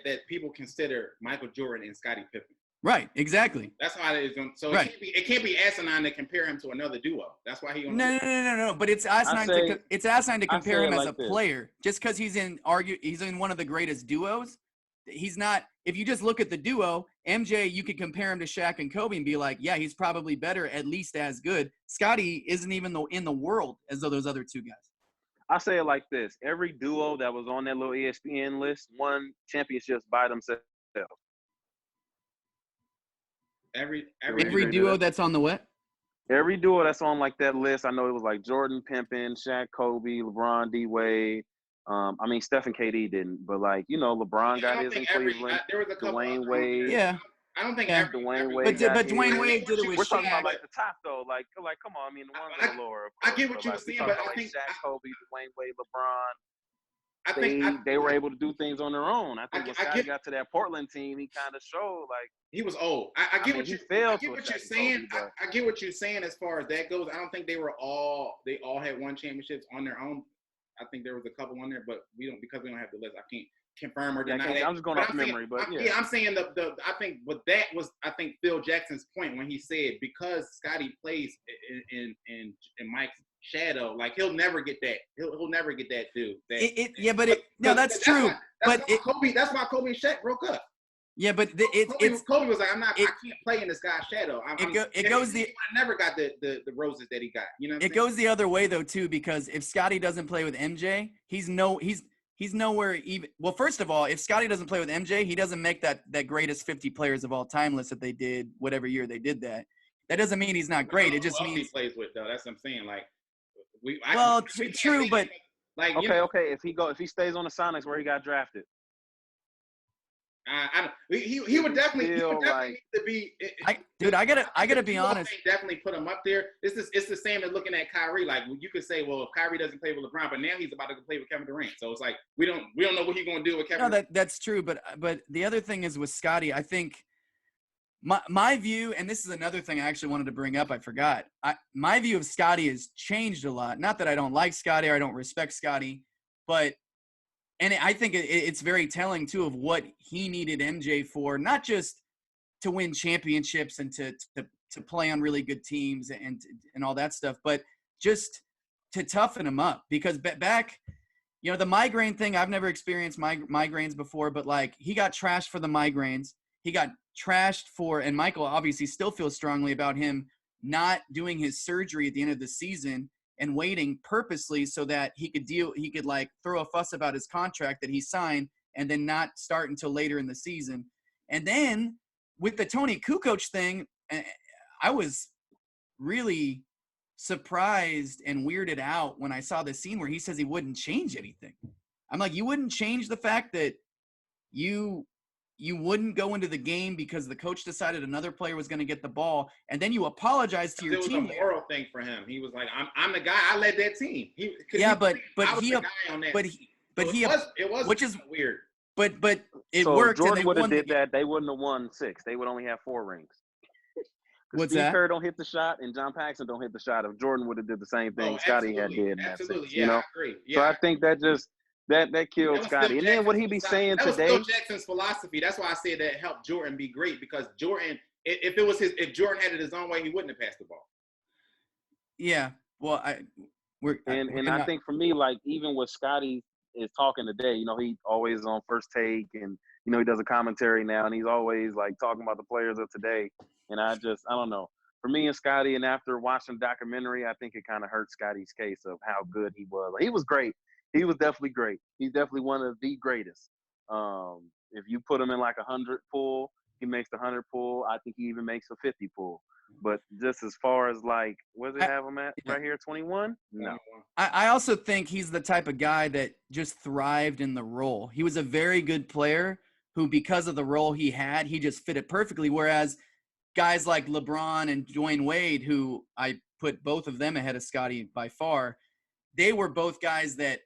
[SPEAKER 1] that people consider Michael Jordan and Scottie Pippen.
[SPEAKER 2] Right, exactly.
[SPEAKER 1] That's how it is. So it can't be asinine to compare him to another duo. That's why he.
[SPEAKER 2] No. But it's asinine to compare him as a player. Just because he's in one of the greatest duos, he's not. If you just look at the duo, MJ, you could compare him to Shaq and Kobe and be like, yeah, he's probably better, at least as good. Scotty isn't even in the world as though those other two guys.
[SPEAKER 3] I say it like this: every duo that was on that little ESPN list won championships by themselves.
[SPEAKER 1] Every
[SPEAKER 2] duo that's on the what?
[SPEAKER 3] Every duo that's on like that list, I know it was like Jordan, Pippen, Shaq, Kobe, LeBron, D-Wade. I mean, Steph and KD didn't, but like, you know, LeBron got his in Cleveland.
[SPEAKER 1] There was a couple.
[SPEAKER 3] Dwayne Wade.
[SPEAKER 2] Yeah.
[SPEAKER 1] I don't think
[SPEAKER 3] Dwayne Wade.
[SPEAKER 2] But Dwayne Wade did it with Shaq.
[SPEAKER 3] We're talking about like the top though. Like come on. I mean, the ones on the lower.
[SPEAKER 1] I get what you were saying, but I think
[SPEAKER 3] Shaq, Kobe, Dwayne Wade, LeBron. They were able to do things on their own. I think when Scotty got to that Portland team, he kind of showed like
[SPEAKER 1] he was old. I get what you're saying. I get what you're saying as far as that goes. I don't think they all had won championships on their own. I think there was a couple on there, but because we don't have the list. I can't confirm or deny that.
[SPEAKER 3] I'm just going off memory, but yeah.
[SPEAKER 1] I'm saying I think what that was. I think Phil Jackson's point when he said because Scotty plays in Mike's shadow, like he'll never get that. He'll never get that dude.
[SPEAKER 2] That's true.
[SPEAKER 1] That's why Kobe and Shaq broke up.
[SPEAKER 2] Yeah, but
[SPEAKER 1] Kobe was like, I can't play in this guy's shadow. I never got the roses that he got. You know,
[SPEAKER 2] it goes the other way though too, because if Scotty doesn't play with MJ, he's nowhere even. Well, first of all, if Scotty doesn't play with MJ, he doesn't make that greatest 50 players of all time list that they did whatever year they did that. That doesn't mean he's not great. It just means
[SPEAKER 1] he plays with though. That's what I'm saying. Like
[SPEAKER 2] true, but
[SPEAKER 1] like
[SPEAKER 3] okay. If he stays on the Sonics where he got drafted.
[SPEAKER 1] He would definitely need to be.
[SPEAKER 2] I gotta be honest.
[SPEAKER 1] Definitely put him up there. It's the same as looking at Kyrie. Like you could say, well, if Kyrie doesn't play with LeBron, but now he's about to play with Kevin Durant. So it's like we don't know what he's gonna do with Kevin.
[SPEAKER 2] No, that's true. But the other thing is with Scotty, I think my view, and this is another thing I actually wanted to bring up. I forgot. My view of Scotty has changed a lot. Not that I don't like Scotty or I don't respect Scotty, but. And I think it's very telling, too, of what he needed MJ for, not just to win championships and to play on really good teams and all that stuff, but just to toughen him up. Because back, you know, the migraine thing, I've never experienced migraines before, but, like, he got trashed for the migraines. He got trashed for – and Michael obviously still feels strongly about him not doing his surgery at the end of the season and waiting purposely so that he could like throw a fuss about his contract that he signed and then not start until later in the season. And then with the Tony Kukoc thing, I was really surprised and weirded out when I saw the scene where he says he wouldn't change anything. I'm like, you wouldn't change the fact that you wouldn't go into the game because the coach decided another player was going to get the ball, and then you apologize to your team.
[SPEAKER 1] It was a moral thing for him. He was like, "I'm the guy. I led that team."
[SPEAKER 2] It was which is
[SPEAKER 1] weird.
[SPEAKER 2] But it worked.
[SPEAKER 3] Jordan would have did that. They wouldn't have won 6. They would only have 4 rings.
[SPEAKER 2] What's
[SPEAKER 3] Steve
[SPEAKER 2] that?
[SPEAKER 3] Kerr don't hit the shot, and John Paxson don't hit the shot. If Jordan would have did the same thing Scotty had did in that 6,
[SPEAKER 1] yeah,
[SPEAKER 3] you know?
[SPEAKER 1] I agree. Yeah.
[SPEAKER 3] So I think that just that killed Scotty. And then what he be saying today?
[SPEAKER 1] That was Phil Jackson's philosophy. That's why I said that helped Jordan be great, because Jordan, if Jordan had it his own way, he wouldn't have passed the ball.
[SPEAKER 2] Yeah. Well, I
[SPEAKER 3] think for me, like even what Scotty is talking today, you know, he always on First Take, and you know he does a commentary now, and he's always like talking about the players of today. And I don't know. For me and Scotty, and after watching the documentary, I think it kind of hurt Scotty's case of how good he was. Like, he was great. He was definitely great. He's definitely one of the greatest. If you put him in like 100 pull, he makes the 100 pull. I think he even makes a 50 pull. But just as far as like, where does it have him at right here, 21? No.
[SPEAKER 2] I also think he's the type of guy that just thrived in the role. He was a very good player who, because of the role he had, he just fit it perfectly. Whereas guys like LeBron and Dwayne Wade, who I put both of them ahead of Scottie by far, they were both guys that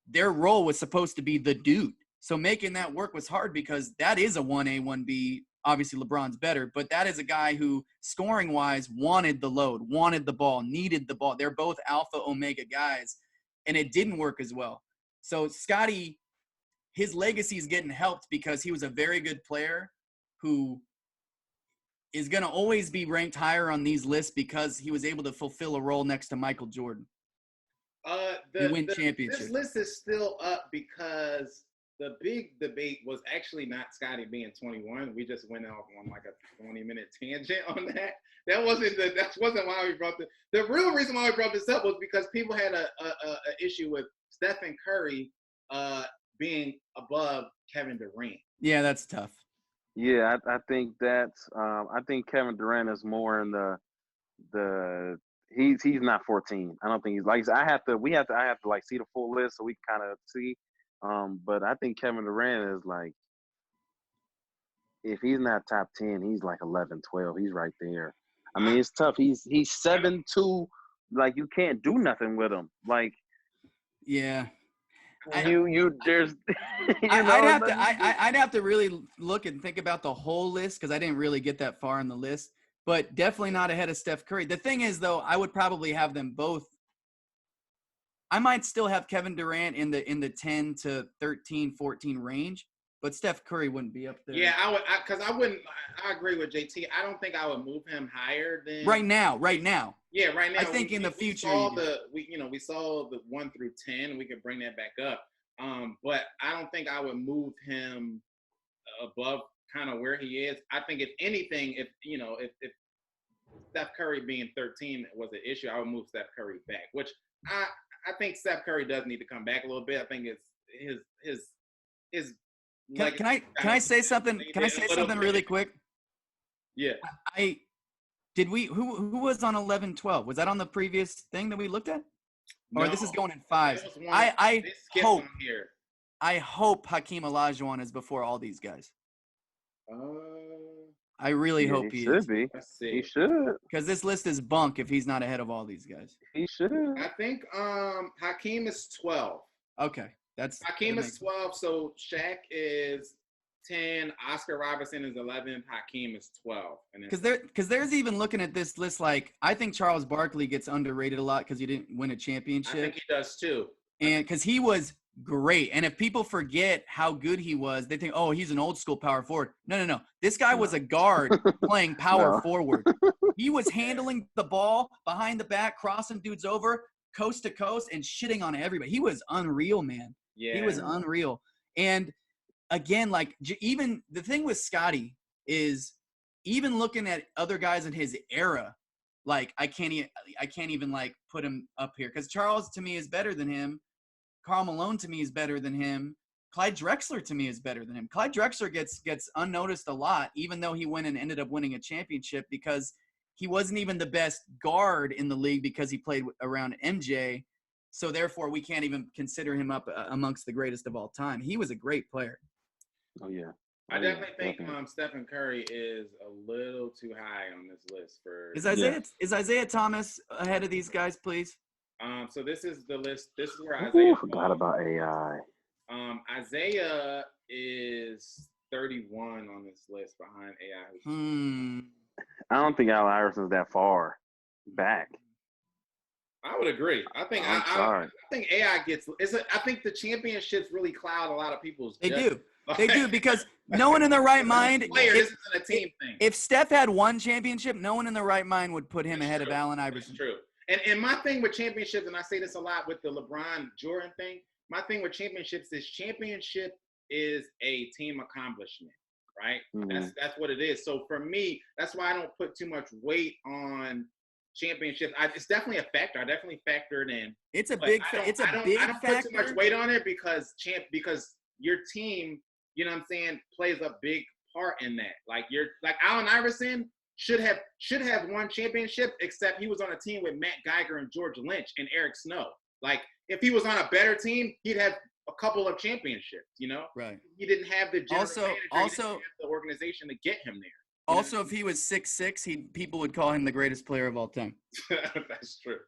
[SPEAKER 2] their role was supposed to be the dude. So making that work was hard because that is a 1A, 1B. Obviously, LeBron's better, but that is a guy who, scoring-wise, wanted the load, wanted the ball, needed the ball. They're both alpha, omega guys, and it didn't work as well. So Scottie, his legacy is getting helped because he was a very good player who is going to always be ranked higher on these lists because he was able to fulfill a role next to Michael Jordan. He win championships.
[SPEAKER 1] This list is still up because the big debate was actually not Scottie being 21. We just went off on like a 20-minute tangent on that. That wasn't why we brought this. The real reason why we brought this up was because people had a issue with Stephen Curry being above Kevin Durant.
[SPEAKER 2] Yeah, that's tough.
[SPEAKER 3] Yeah, I think that's I think Kevin Durant is more in the he's not 14. I don't think he's like I have to like see the full list so we can kind of see. But I think Kevin Durant is like, if he's not top 10, he's like 11, 12. He's right there. I mean, it's tough. He's 7'2". Like, you can't do nothing with him. Like,
[SPEAKER 2] yeah.
[SPEAKER 3] There's.
[SPEAKER 2] I'd have to really look and think about the whole list because I didn't really get that far in the list. But definitely not ahead of Steph Curry. The thing is, though, I would probably have them both. I might still have Kevin Durant in the 10 to 13, 14 range, but Steph Curry wouldn't be up there.
[SPEAKER 1] Yeah, I would, because I agree with JT. I don't think I would move him higher than
[SPEAKER 2] right now.
[SPEAKER 1] Yeah, right now.
[SPEAKER 2] I think in the future.
[SPEAKER 1] We saw the 1 through 10. We could bring that back up. But I don't think I would move him above kind of where he is. I think if anything, if Steph Curry being 13 was an issue, I would move Steph Curry back, which I think Steph Curry does need to come back a little bit. I think it's his.
[SPEAKER 2] Can I say something? Can I say something really quick?
[SPEAKER 1] Yeah.
[SPEAKER 2] Who was on 11, 12? Was that on the previous thing that we looked at? Or
[SPEAKER 1] No,
[SPEAKER 2] this is going in 5. I hope Hakeem Olajuwon is before all these guys. I really hope he is.
[SPEAKER 3] He should.
[SPEAKER 2] Because this list is bunk if he's not ahead of all these guys.
[SPEAKER 3] He should.
[SPEAKER 1] I think Hakeem is 12.
[SPEAKER 2] Okay.
[SPEAKER 1] Hakeem is 12, so Shaq is 10, Oscar Robertson is 11, Hakeem is 12.
[SPEAKER 2] Because there's even looking at this list like, I think Charles Barkley gets underrated a lot because he didn't win a championship.
[SPEAKER 1] I think he does too.
[SPEAKER 2] And because he was great. And if people forget how good he was, they think, oh, he's an old school power forward. No. This guy was a guard playing power forward. He was handling the ball behind the back, crossing dudes over, coast to coast, and shitting on everybody. He was unreal, man.
[SPEAKER 1] Yeah.
[SPEAKER 2] He was unreal. And again, like, even the thing with Scottie is, even looking at other guys in his era, like, I can't even like put him up here because Charles to me is better than him. Karl Malone to me is better than him. Clyde Drexler to me is better than him. Clyde Drexler gets unnoticed a lot, even though he went and ended up winning a championship because he wasn't even the best guard in the league because he played around MJ. So therefore, we can't even consider him up amongst the greatest of all time. He was a great player.
[SPEAKER 3] Oh yeah.
[SPEAKER 1] I definitely think Stephen Curry is a little too high on this list for.
[SPEAKER 2] Is Isaiah Thomas ahead of these guys, please?
[SPEAKER 1] So this is the list. This is where Isaiah.
[SPEAKER 3] Forgot about AI.
[SPEAKER 1] Isaiah is 31 on this list behind AI.
[SPEAKER 3] I don't think Allen Iverson's that far back.
[SPEAKER 1] I would agree. I think I think AI gets. I think the championships really cloud a lot of people's.
[SPEAKER 2] They do. They do because no one in their right mind.
[SPEAKER 1] This isn't a team thing.
[SPEAKER 2] If Steph had one championship, no one in their right mind would put him ahead of Allen Iverson.
[SPEAKER 1] That's true. And my thing with championships, and I say this a lot with the LeBron Jordan thing, my thing with championships is championship is a team accomplishment, right? Mm-hmm. That's what it is. So for me, that's why I don't put too much weight on championships. It's definitely a factor. I definitely factor it in.
[SPEAKER 2] It's a big factor.
[SPEAKER 1] I don't put too much weight on it because your team, you know what I'm saying, plays a big part in that. Like Allen Iverson should have won championship, except he was on a team with Matt Geiger and George Lynch and Eric Snow. Like, if he was on a better team, he'd have a couple of championships.
[SPEAKER 2] Right.
[SPEAKER 1] He didn't have the general manager, he didn't have the organization to get him there.
[SPEAKER 2] Also, if he was 6'6", people would call him the greatest player of all time.
[SPEAKER 1] That's true.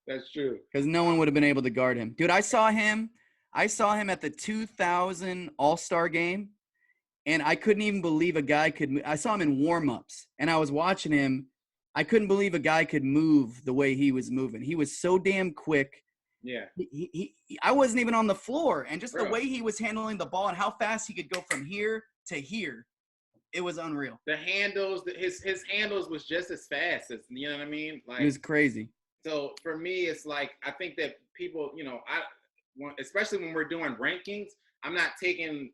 [SPEAKER 1] That's true.
[SPEAKER 2] Because no one would have been able to guard him. Dude, I saw him at the 2000 All-Star game, and I couldn't even believe a guy could – I saw him in warm-ups, and I was watching him. I couldn't believe a guy could move the way he was moving. He was so damn quick.
[SPEAKER 1] Yeah.
[SPEAKER 2] I wasn't even on the floor, and just the way he was handling the ball and how fast he could go from here to here. It was unreal.
[SPEAKER 1] The handles, his handles was just as fast as, you know what I mean? Like,
[SPEAKER 2] it was crazy.
[SPEAKER 1] So for me, it's like, I think that people, especially when we're doing rankings, I'm not taking,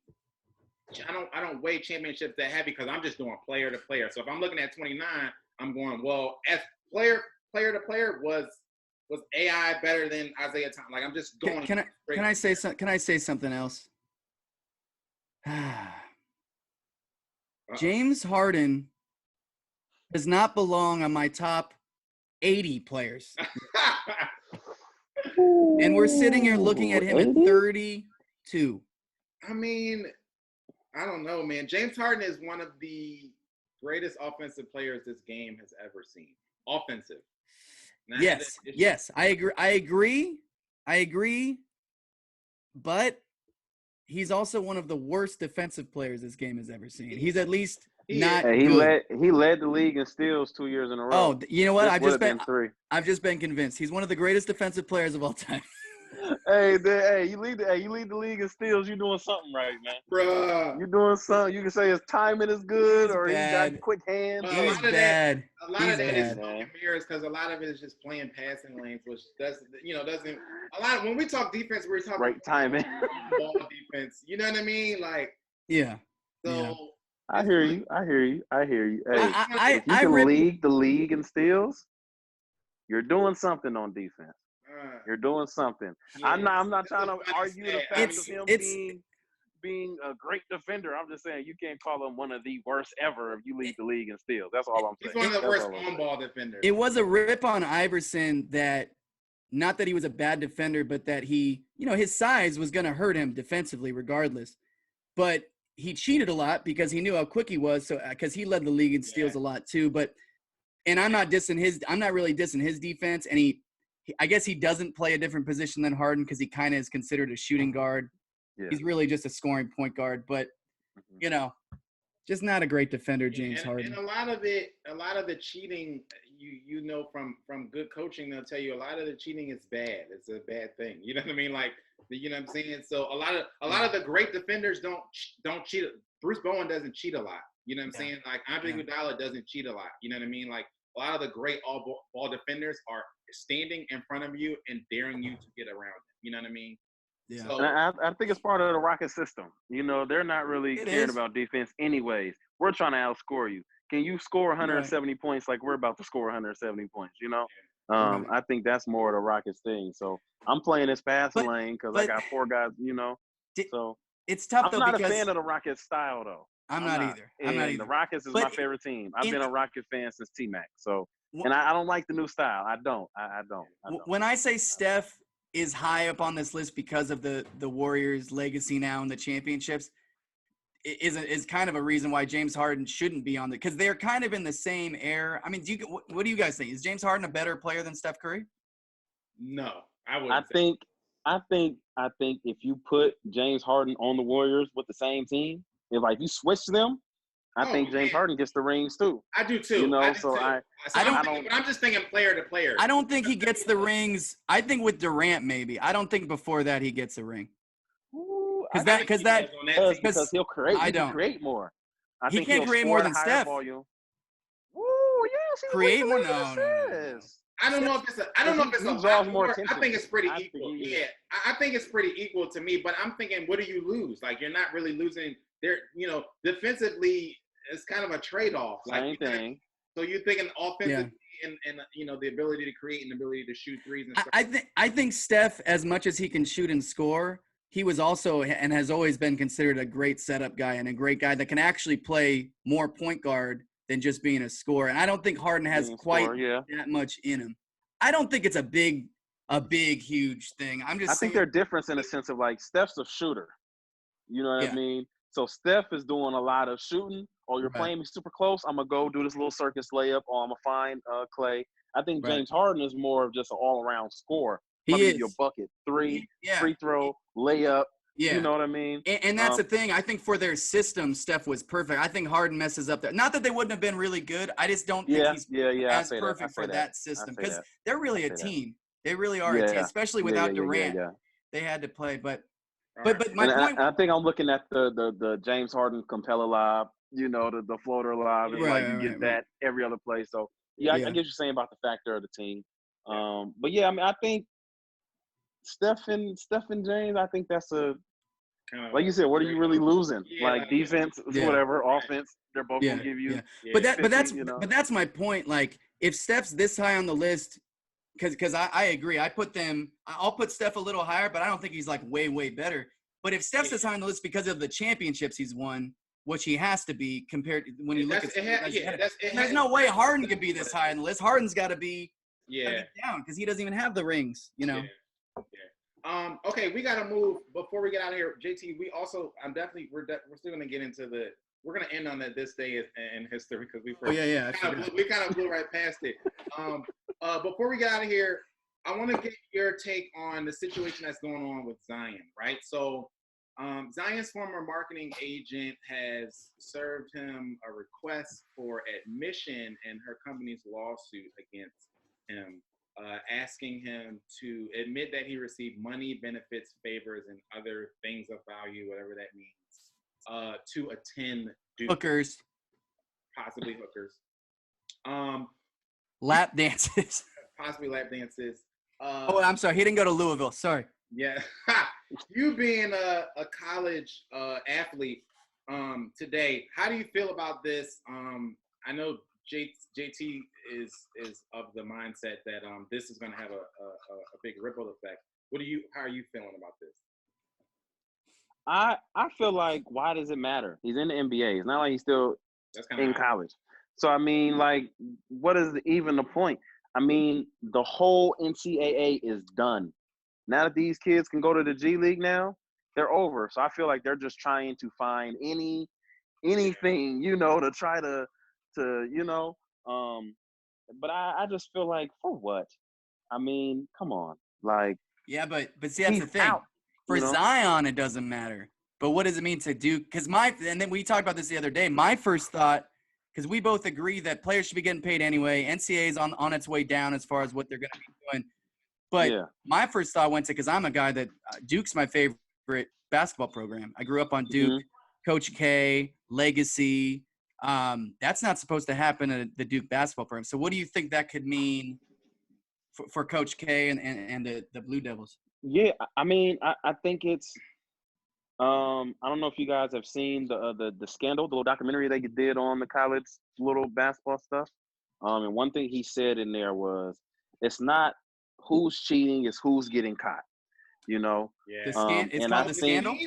[SPEAKER 1] I don't weigh championships that heavy because I'm just doing player to player. So if I'm looking at 29, I'm going, well, as player to player was AI better than Isaiah Thomas? Like, I'm just going.
[SPEAKER 2] Can I say something else? James Harden does not belong on my top 80 players. And we're sitting here looking at him at 32.
[SPEAKER 1] I mean, I don't know, man. James Harden is one of the greatest offensive players this game has ever seen. Offensive.
[SPEAKER 2] Yes, I agree. But he's also one of the worst defensive players this game has ever seen. He's at least not good.
[SPEAKER 3] He led the league in steals 2 years in a row.
[SPEAKER 2] Oh, you know what? I've just been convinced. He's one of the greatest defensive players of all time.
[SPEAKER 3] You lead the league in steals. You're doing something right, man.
[SPEAKER 1] Bruh.
[SPEAKER 3] You're doing something. You can say his timing is good, or
[SPEAKER 2] bad.
[SPEAKER 3] He got quick hands.
[SPEAKER 2] He's bad.
[SPEAKER 1] A lot of that is smoke and mirrors because a lot of it is just playing passing lanes, which doesn't. A lot of, when we talk defense, we're talking
[SPEAKER 3] right timing,
[SPEAKER 1] ball defense. You know what I mean? Like,
[SPEAKER 2] yeah.
[SPEAKER 1] So.
[SPEAKER 2] Yeah.
[SPEAKER 3] I hear you. Hey,
[SPEAKER 2] if you
[SPEAKER 3] can lead the league in steals, you're doing something on defense. You're doing something.
[SPEAKER 1] Yeah,
[SPEAKER 3] I'm not trying to argue the fact of him being a great defender. I'm just saying you can't call him one of the worst ever if you lead the league in steals. That's all I'm saying.
[SPEAKER 1] He's one of the worst on-ball defenders.
[SPEAKER 2] It was a rip on Iverson that, not that he was a bad defender, but that he, his size was going to hurt him defensively regardless. But he cheated a lot because he knew how quick he was. So because he led the league in steals a lot too. And I'm not really dissing his defense. And I guess he doesn't play a different position than Harden because he kind of is considered a shooting guard. Yeah. He's really just a scoring point guard, but just not a great defender, James Harden.
[SPEAKER 1] And a lot of the cheating, from good coaching, they'll tell you a lot of the cheating is bad. It's a bad thing. You know what I mean? Like, you know what I'm saying? So a lot of the great defenders don't cheat. Bruce Bowen doesn't cheat a lot. You know what I'm saying? Like Andre Iguodala doesn't cheat a lot. You know what I mean? Like a lot of the great all defenders are standing in front of you and daring you to get around them. You know what I mean?
[SPEAKER 2] Yeah.
[SPEAKER 3] So, and I think it's part of the Rocket system. They're not really caring about defense anyways. We're trying to outscore you. Can you score 170 points like we're about to score 170 points, I think that's more of the Rockets thing. So I'm playing this passing lane because I got four guys, So
[SPEAKER 2] it's tough though.
[SPEAKER 3] I'm not a fan of the Rockets style though.
[SPEAKER 2] I'm not either.
[SPEAKER 3] The Rockets is my favorite team. I've been a Rocket fan since T-Mac. So, and I don't like the new style. I don't.
[SPEAKER 2] When I say Steph is high up on this list because of the Warriors' legacy now and the championships, is kind of a reason why James Harden shouldn't be on because they're kind of in the same air. I mean, what do you guys think? Is James Harden a better player than Steph Curry?
[SPEAKER 1] No, I wouldn't.
[SPEAKER 3] I think if you put James Harden on the Warriors with the same team, if you switch them, I think James Harden gets the rings too.
[SPEAKER 1] I do too. I'm just thinking player to player.
[SPEAKER 2] I don't think he gets the rings. I think with Durant maybe. I don't think before that he gets a ring. Because
[SPEAKER 3] he'll create.
[SPEAKER 2] I don't
[SPEAKER 3] create more.
[SPEAKER 2] He can't create more than Steph.
[SPEAKER 3] Volume. Ooh, yes,
[SPEAKER 2] create more. No.
[SPEAKER 1] I don't know if it's a lot more. I think it's pretty equal. Yeah, I think it's pretty equal to me. But I'm thinking, what do you lose? Like you're not really losing. There, defensively, it's kind of a trade-off.
[SPEAKER 3] Same thing.
[SPEAKER 1] So you're thinking offensively and the ability to create and the ability to shoot threes and stuff.
[SPEAKER 2] I think Steph, as much as he can shoot and score, he was also and has always been considered a great setup guy and a great guy that can actually play more point guard than just being a scorer. And I don't think Harden has quite that much in him. I don't think it's a big a big, huge thing. I'm just
[SPEAKER 3] I
[SPEAKER 2] saying.
[SPEAKER 3] think they're different in a sense of like Steph's a shooter. You know what I mean? So Steph is doing a lot of shooting. Oh, you're playing me super close. I'm gonna go do this little circus layup. Or I'm gonna find Clay. I think James Harden is more of just an all-around scorer. Probably give you a bucket, three, free throw, layup.
[SPEAKER 2] Yeah.
[SPEAKER 3] You know what I mean?
[SPEAKER 2] And that's the thing. I think for their system, Steph was perfect. I think Harden messes up there. Not that they wouldn't have been really good. I just don't think he's as perfect for that system because they're really a team. They really are a team, especially without Durant. They had to play, but my point.
[SPEAKER 3] I think I'm looking at the James Harden Capella lob, you know, the floater lob. It's like you get that every other play. So I get what you're saying about the factor of the team. But yeah, I mean, I think Steph and James, I think that's a like you said, what are you really losing? Like defense, whatever, offense, they're both gonna give you.
[SPEAKER 2] But that's my point. Like if Steph's this high on the list, because I agree. I'll put Steph a little higher, but I don't think he's like way better. But if Steph's this high on the list because of the championships he's won, which he has to be compared to when you look at there's no way Harden could be this high on the list. Harden's got to be down because he doesn't even have the rings, you know.
[SPEAKER 1] Okay, we gotta move before we get out of here. JT, we're still gonna get into we're gonna end on this day in history because we kind of blew right past it. Before we get out of here, I want to get your take on the situation that's going on with Zion, right? So Zion's former marketing agent has served him a request for admission in her company's lawsuit against him, asking him to admit that he received money, benefits, favors, and other things of value, whatever that means, to attend Duke.
[SPEAKER 2] Hookers.
[SPEAKER 1] Possibly hookers.
[SPEAKER 2] Lap dances.
[SPEAKER 1] Possibly lap dances.
[SPEAKER 2] I'm sorry. He didn't go to Louisville. Sorry.
[SPEAKER 1] Yeah. You being a college athlete today, how do you feel about this? I know JT is of the mindset that this is going to have a big ripple effect. How are you feeling about this?
[SPEAKER 3] I feel like, why does it matter? He's in the NBA. It's not like he's still in college. So, I mean, like, what is even the point? I mean, the whole NCAA is done. Now that these kids can go to the G League now, they're over. So I feel like they're just trying to find anything, you know, to try to you know. But I just feel like, for what? I mean, come on. Like,
[SPEAKER 2] yeah, but see, that's the thing. For Zion, it doesn't matter. But what does it mean to Duke? Because and then we talked about this the other day. My first thought, because we both agree that players should be getting paid anyway. NCAA is on its way down as far as what they're going to be doing. But my first thought went to, because I'm a guy that Duke's my favorite basketball program. I grew up on Duke, Coach K, legacy. That's not supposed to happen at the Duke basketball program. So what do you think that could mean for Coach K and the Blue Devils?
[SPEAKER 3] Yeah, I mean, I think it's I don't know if you guys have seen the scandal, the little documentary they did on the college little basketball stuff. And one thing he said in there was, it's not who's cheating, it's who's getting caught. You know?
[SPEAKER 2] Yeah. It's called the scandal?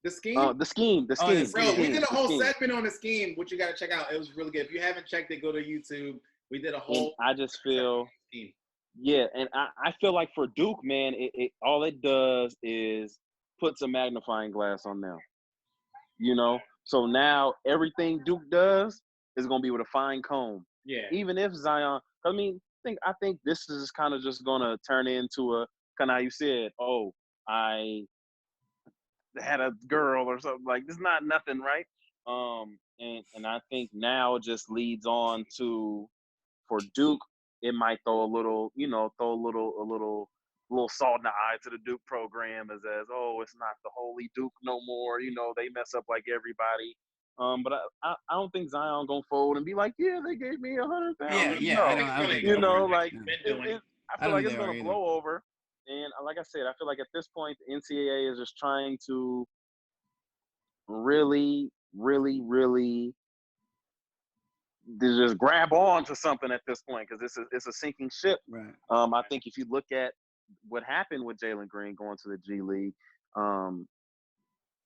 [SPEAKER 1] The scheme?
[SPEAKER 3] The scheme.
[SPEAKER 1] Bro, we did a whole segment on the scheme, which you got to check out. It was really good. If you haven't checked it, go to YouTube. We did a whole.
[SPEAKER 3] And I just feel, and I feel like for Duke, man, it all it does is puts a magnifying glass on them. You know, so now everything Duke does is gonna be with a fine comb.
[SPEAKER 1] Yeah.
[SPEAKER 3] Even if Zion, I think this is kind of just gonna turn into a kind of how you said, oh, I had a girl or something, like this. Not nothing, right? And I think now just leads on to, for Duke, it might throw a little salt in the eye to the Duke program as oh, it's not the holy Duke no more. You know, they mess up like everybody. But I don't think Zion gonna fold and be like, yeah, they gave me $100,000.
[SPEAKER 2] Yeah.
[SPEAKER 3] No.
[SPEAKER 2] I don't
[SPEAKER 3] You know, like I feel like it's gonna
[SPEAKER 2] either.
[SPEAKER 3] blow over. And like I said, I feel like at this point, the NCAA is just trying to really just grab on to something at this point, because it's a sinking ship.
[SPEAKER 2] Right.
[SPEAKER 3] I think if you look at what happened with Jalen Green going to the G League, and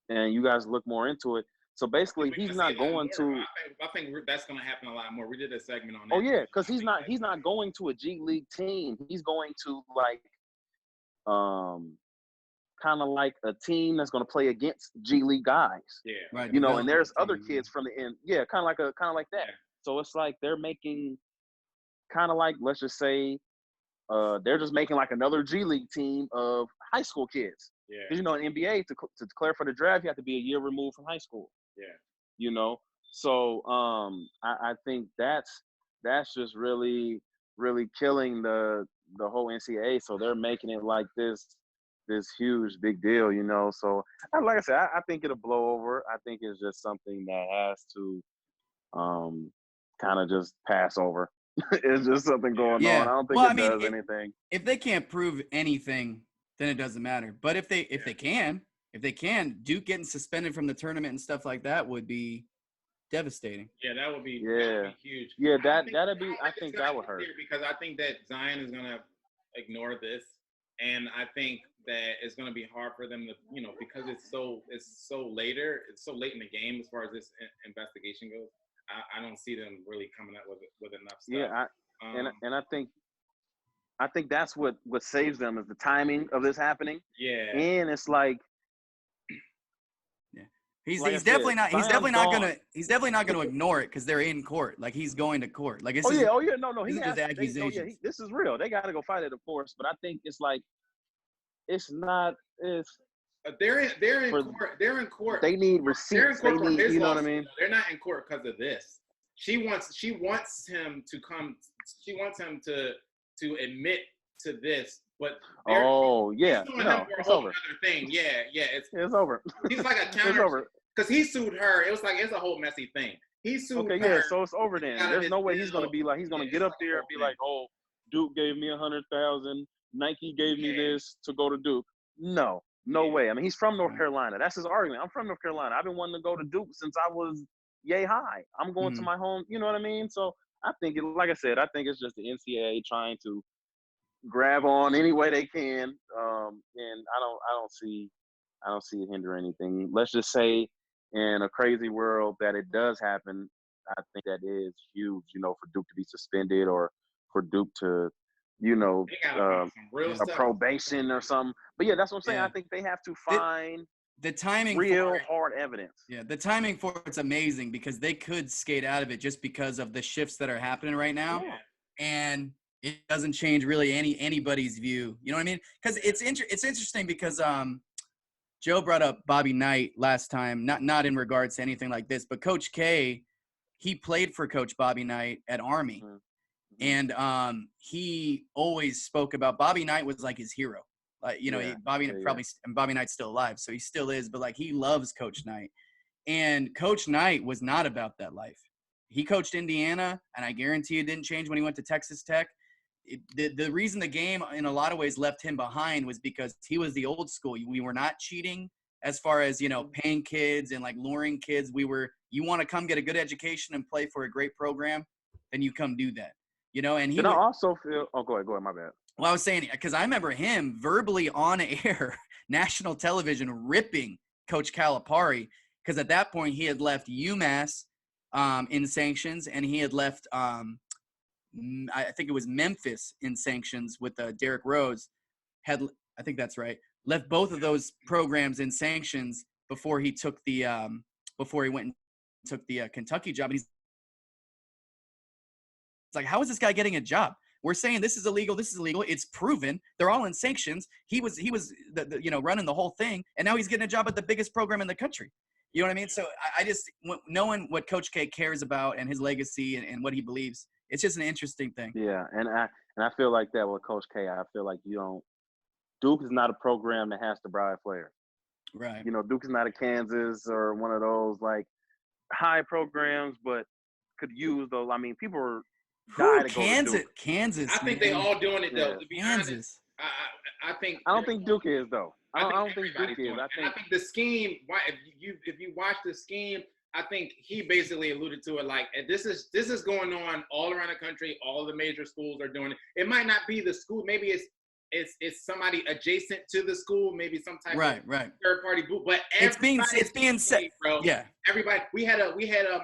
[SPEAKER 3] you guys look more into it, so basically he's not going to.
[SPEAKER 1] I think that's going to happen a lot more. We did a segment on that.
[SPEAKER 3] Oh yeah, because he's not going to a G League team. He's going to, like, kind of like a team that's going to play against G League guys.
[SPEAKER 1] Yeah.
[SPEAKER 2] Right.
[SPEAKER 3] And there's other
[SPEAKER 2] team,
[SPEAKER 3] kids from the end. Yeah, kind of like that.
[SPEAKER 1] Yeah.
[SPEAKER 3] So it's like they're making kind of like, let's just say, they're just making like another G League team of high school kids.
[SPEAKER 1] Yeah.
[SPEAKER 3] Because in NBA to declare for the draft, you have to be a year removed from high school.
[SPEAKER 1] Yeah.
[SPEAKER 3] So I think that's just really killing the whole NCAA. So they're making it like this huge big deal. So like I said, I think it'll blow over. I think it's just something that has to kind of just pass over. It's just something going on. I don't think does anything.
[SPEAKER 2] If they can't prove anything, then it doesn't matter. But if they can, Duke getting suspended from the tournament and stuff like that would be devastating.
[SPEAKER 1] Yeah, that would be huge.
[SPEAKER 3] Yeah, that'd be. I think that would hurt
[SPEAKER 1] because I think that Zion is gonna ignore this, and I think that it's gonna be hard for them to, because it's so late in the game as far as this investigation goes. I don't see them really coming up with enough stuff.
[SPEAKER 3] Yeah, and I think that's what saves them is the timing of this happening.
[SPEAKER 1] Yeah,
[SPEAKER 3] and it's like.
[SPEAKER 2] He's definitely not gonna ignore it because they're in court. Like he's going to court. Like
[SPEAKER 3] no. He has accusations. This is real. They got to go fight it, of course. But I think it's like it's not.
[SPEAKER 1] They're in court. They're in court.
[SPEAKER 3] They need receipts. They need, you know what I mean?
[SPEAKER 1] They're not in court because of this. She wants him to come. She wants him to admit to this. But
[SPEAKER 3] it's over.
[SPEAKER 1] Thing. Yeah,
[SPEAKER 3] it's over.
[SPEAKER 1] He's like a counter.
[SPEAKER 3] It's over.
[SPEAKER 1] Because he sued her. It was like it's a whole messy thing. He sued her.
[SPEAKER 3] Yeah, so it's over then. There's no way he's gonna be like get up there and be like, oh, Duke gave me $100,000. Nike gave me this to go to Duke. No way. I mean, he's from North Carolina. That's his argument. I'm from North Carolina. I've been wanting to go to Duke since I was yay high. I'm going to my home. You know what I mean? So I think, like I said, I think it's just the NCAA trying to grab on any way they can, and I don't see it hinder anything. Let's just say, in a crazy world that it does happen, I think that is huge. For Duke to be suspended or for Duke to, a probation or something. But yeah, that's what I'm saying. I think they have to find
[SPEAKER 2] the timing
[SPEAKER 3] real hard evidence.
[SPEAKER 2] Yeah, the timing for it's amazing because they could skate out of it just because of the shifts that are happening right now, and it doesn't change really anybody's view. You know what I mean? Because it's interesting because Joe brought up Bobby Knight last time, not in regards to anything like this, but Coach K, he played for Coach Bobby Knight at Army, and he always spoke about Bobby Knight was like his hero. Bobby Knight's still alive, so he still is, but like he loves Coach Knight, and Coach Knight was not about that life. He coached Indiana, and I guarantee it didn't change when he went to Texas Tech. The reason the game in a lot of ways left him behind was because he was the old school. We were not cheating as far as, paying kids and like luring kids. You want to come get a good education and play for a great program, then you come do that, and
[SPEAKER 3] I also feel, go ahead, my bad.
[SPEAKER 2] Well, I was saying, because I remember him verbally on air, national television, ripping Coach Calipari, because at that point he had left UMass in sanctions, and he had left I think it was Memphis in sanctions with Derrick Rose. I think that's right. Left both of those programs in sanctions before he took before he went and took the Kentucky job. And he's like, how is this guy getting a job? We're saying this is illegal. This is illegal. It's proven. They're all in sanctions. He was running the whole thing, and now he's getting a job at the biggest program in the country. You know what I mean? So I just knowing what Coach K cares about and his legacy and what he believes. It's just an interesting thing.
[SPEAKER 3] Yeah, and I feel like that with Coach K. I feel like Duke is not a program that has to bribe players.
[SPEAKER 2] Right.
[SPEAKER 3] Duke is not a Kansas or one of those like high programs, but could use those. I mean, people are dying to go to Duke.
[SPEAKER 2] Kansas.
[SPEAKER 1] I think they all doing it though.
[SPEAKER 2] Yeah.
[SPEAKER 1] To be
[SPEAKER 2] Kansas.
[SPEAKER 1] honest, I don't
[SPEAKER 3] think Duke is though. I don't think Duke is.
[SPEAKER 1] I think the scheme. If you watch the scheme, I think he basically alluded to it like this is going on all around the country. All the major schools are doing it. It might not be the school. Maybe it's somebody adjacent to the school. Maybe some type of third party boot. But
[SPEAKER 2] it's being said,
[SPEAKER 1] bro.
[SPEAKER 2] Yeah.
[SPEAKER 1] Everybody. We had a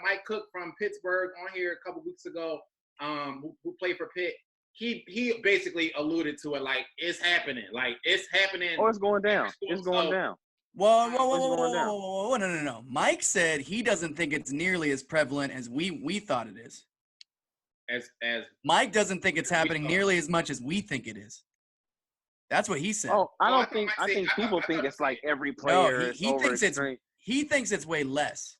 [SPEAKER 1] Mike Cook from Pittsburgh on here a couple weeks ago. Who played for Pitt. he basically alluded to it like it's happening. Like it's happening.
[SPEAKER 3] Oh, it's going down. It's going down.
[SPEAKER 2] Whoa, no. Mike said he doesn't think it's nearly as prevalent as we thought it is.
[SPEAKER 1] As
[SPEAKER 2] Mike doesn't think it's happening nearly as much as we think it is. That's what he said.
[SPEAKER 3] Oh, I think people think it's like every player.
[SPEAKER 2] No, he thinks it's way less.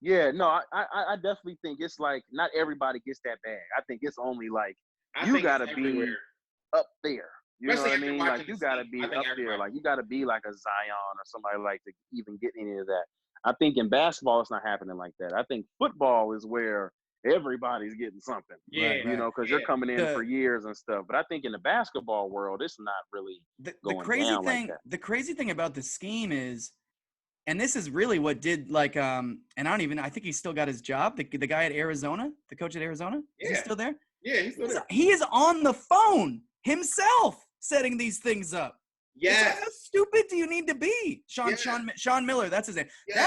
[SPEAKER 3] Yeah, no, I definitely think it's like not everybody gets that bad. I think it's only like you gotta be up there. You know what I mean? Like you gotta be up there. Like you gotta be like a Zion or somebody like to even get any of that. I think in basketball it's not happening like that. I think football is where everybody's getting something.
[SPEAKER 1] Yeah,
[SPEAKER 3] you know, because you're coming in for years and stuff. But I think in the basketball world, it's not really going down like that.
[SPEAKER 2] The crazy thing about the scheme is, and this is really what did like and I think he's still got his job. The guy at Arizona, the coach at Arizona, is he still there?
[SPEAKER 1] Yeah, he's still there.
[SPEAKER 2] He is on the phone himself setting these things up.
[SPEAKER 1] Yes.
[SPEAKER 2] Like, how stupid do you need to be? Sean Miller, that's his name. Yes.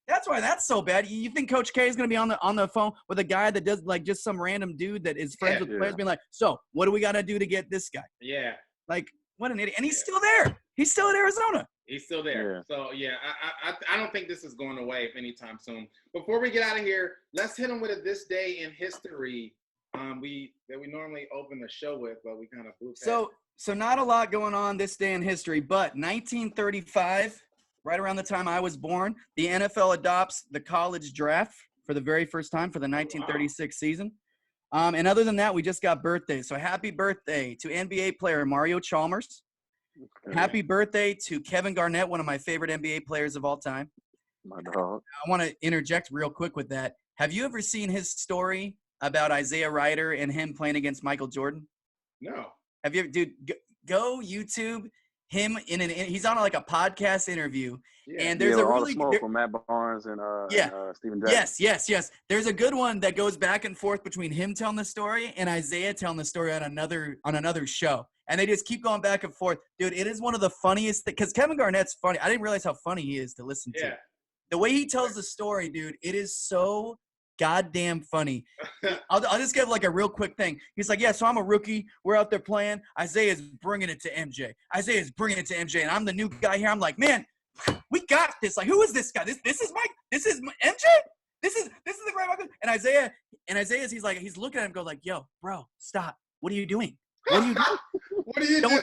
[SPEAKER 2] That's why that's so bad. You think Coach K is going to be on the phone with a guy that does like just some random dude that is friends with players being like, so what do we got to do to get this guy?
[SPEAKER 1] Yeah.
[SPEAKER 2] Like, what an idiot. And he's still there. He's still at Arizona.
[SPEAKER 1] He's still there. Yeah. So, I don't think this is going away anytime soon. Before we get out of here, let's hit him with a this day in history that we normally open the show with, but we kind of blew past.
[SPEAKER 2] So not a lot going on this day in history, but 1935, right around the time I was born, the NFL adopts the college draft for the very first time for the 1936 season. And other than that, we just got birthdays. So happy birthday to NBA player Mario Chalmers. Okay. Happy birthday to Kevin Garnett, one of my favorite NBA players of all time.
[SPEAKER 3] My dog.
[SPEAKER 2] I want to interject real quick with that. Have you ever seen his story about Isaiah Ryder and him playing against Michael Jordan?
[SPEAKER 1] No.
[SPEAKER 2] Have you, dude? Go YouTube him he's on like a podcast interview, and there's a really
[SPEAKER 3] smoke from Matt Barnes and Stephen Jackson.
[SPEAKER 2] Yes. There's a good one that goes back and forth between him telling the story and Isaiah telling the story on another show, and they just keep going back and forth, dude. It is one of the funniest things because Kevin Garnett's funny. I didn't realize how funny he is to listen to. The way he tells the story, dude, it is so goddamn funny. I'll just give like a real quick thing. He's like, so I'm a rookie. We're out there playing. Isaiah's bringing it to MJ. And I'm the new guy here. I'm like, man, we got this. Like, who is this guy? This is Mike. This is MJ. This is the great Michael. And Isaiah's he's looking at him, go like, yo, bro, stop. What are you doing? What are you doing?
[SPEAKER 1] What are you doing?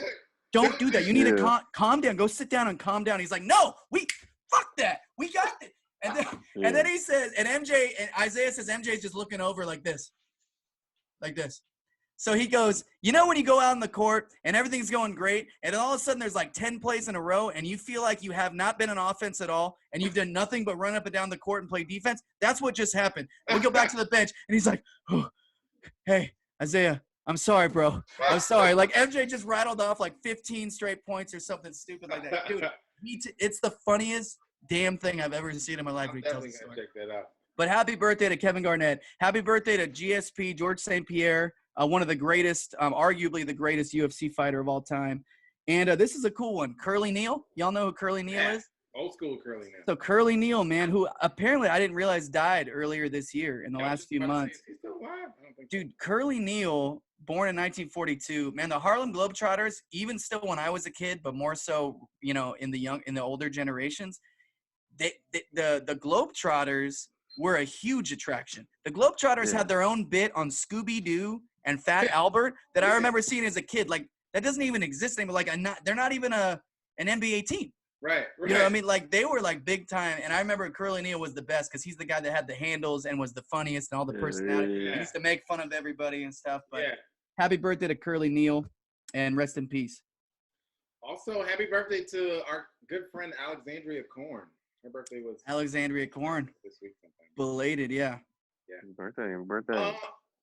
[SPEAKER 2] Don't do that. You need to calm down. Go sit down and calm down. He's like, no, fuck that. We got it. And then he says, and Isaiah says MJ's just looking over like this. So he goes, you know when you go out on the court and everything's going great, and then all of a sudden there's like 10 plays in a row and you feel like you have not been on offense at all and you've done nothing but run up and down the court and play defense? That's what just happened. We go back to the bench and he's like, oh, hey, Isaiah, I'm sorry, bro. I'm sorry. Like MJ just rattled off like 15 straight points or something stupid like that. Dude, it's the funniest damn thing I've ever seen in my life.
[SPEAKER 1] I'm definitely gonna check that out.
[SPEAKER 2] But happy birthday to Kevin Garnett. Happy birthday to GSP, George St. Pierre, one of the greatest, arguably the greatest UFC fighter of all time. And this is a cool one. Curly Neal. Y'all know who Curly Neal is?
[SPEAKER 1] Old school Curly Neal.
[SPEAKER 2] So Curly Neal, man, who apparently I didn't realize died earlier this year in the last few months.
[SPEAKER 1] He's still alive? I don't think
[SPEAKER 2] Dude, Curly Neal, born in 1942. Man, the Harlem Globetrotters, even still when I was a kid, but more so, in the older generations, the Globetrotters were a huge attraction. The Globetrotters had their own bit on Scooby-Doo and Fat Albert that I remember seeing as a kid. Like, that doesn't even exist anymore. Like, they're not even an NBA team.
[SPEAKER 1] Right.
[SPEAKER 2] You know what I mean? Like, they were, like, big time. And I remember Curly Neal was the best because he's the guy that had the handles and was the funniest and all the personality. He used to make fun of everybody and stuff. But happy birthday to Curly Neal, and rest in peace.
[SPEAKER 1] Also, happy birthday to our good friend Alexandria Korn. Her birthday was
[SPEAKER 2] Alexandria Korn.
[SPEAKER 1] This week sometime.
[SPEAKER 3] Belated, yeah. Birthday.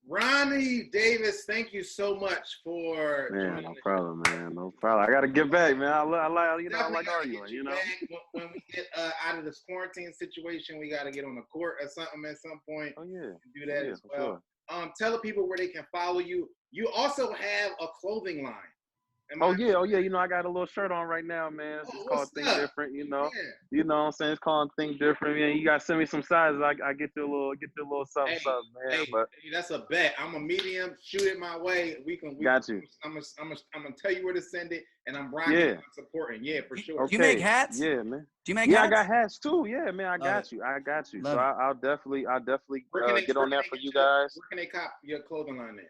[SPEAKER 1] Ronnie Davis, thank you so much for
[SPEAKER 3] joining no problem, man. No problem. I gotta get back, man. I like arguing,
[SPEAKER 1] When we get out of this quarantine situation, we gotta get on the court or something at some point.
[SPEAKER 3] Oh yeah.
[SPEAKER 1] Do that as well.
[SPEAKER 3] Sure.
[SPEAKER 1] Tell the people where they can follow you. You also have a clothing line
[SPEAKER 3] Oh yeah. You know, I got a little shirt on right now, man. It's called Think Different. You know, you know what I'm saying. It's called Think Different. Man, you gotta send me some sizes. I get you a little something, man.
[SPEAKER 1] Hey,
[SPEAKER 3] but
[SPEAKER 1] that's a bet. I'm a medium. Shoot it my way. We
[SPEAKER 3] got you.
[SPEAKER 1] I'm gonna tell you where to send it, and I'm rocking. I'm supporting. Yeah, for sure.
[SPEAKER 2] Do you make hats?
[SPEAKER 3] Yeah, man.
[SPEAKER 2] Do you make hats?
[SPEAKER 3] Yeah, I got hats too. Yeah, man. I got you.
[SPEAKER 2] Love
[SPEAKER 3] So I'll definitely get on that for you guys.
[SPEAKER 1] Where can they cop your clothing line at?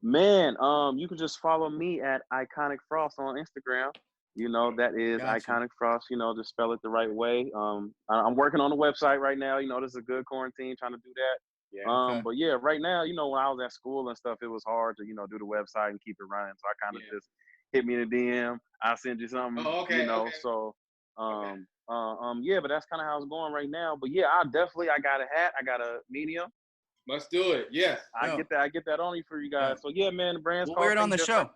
[SPEAKER 3] Man, you can just follow me at Iconic Frost on Instagram. You know, that is Iconic Frost. You know, just spell it the right way. I'm working on the website right now. You know, this is a good quarantine trying to do that. Yeah. But yeah, right now, you know, when I was at school and stuff, it was hard to, you know, do the website and keep it running. So I kind of just hit me in the DM. I'll send you something.
[SPEAKER 1] Oh, okay.
[SPEAKER 3] You know, so yeah, but that's kind of how it's going right now. But yeah, I got a hat. I got a medium.
[SPEAKER 1] Let's do it. Yes.
[SPEAKER 3] I get that only for you guys. So yeah, man, the brand's called
[SPEAKER 2] wear it on the show.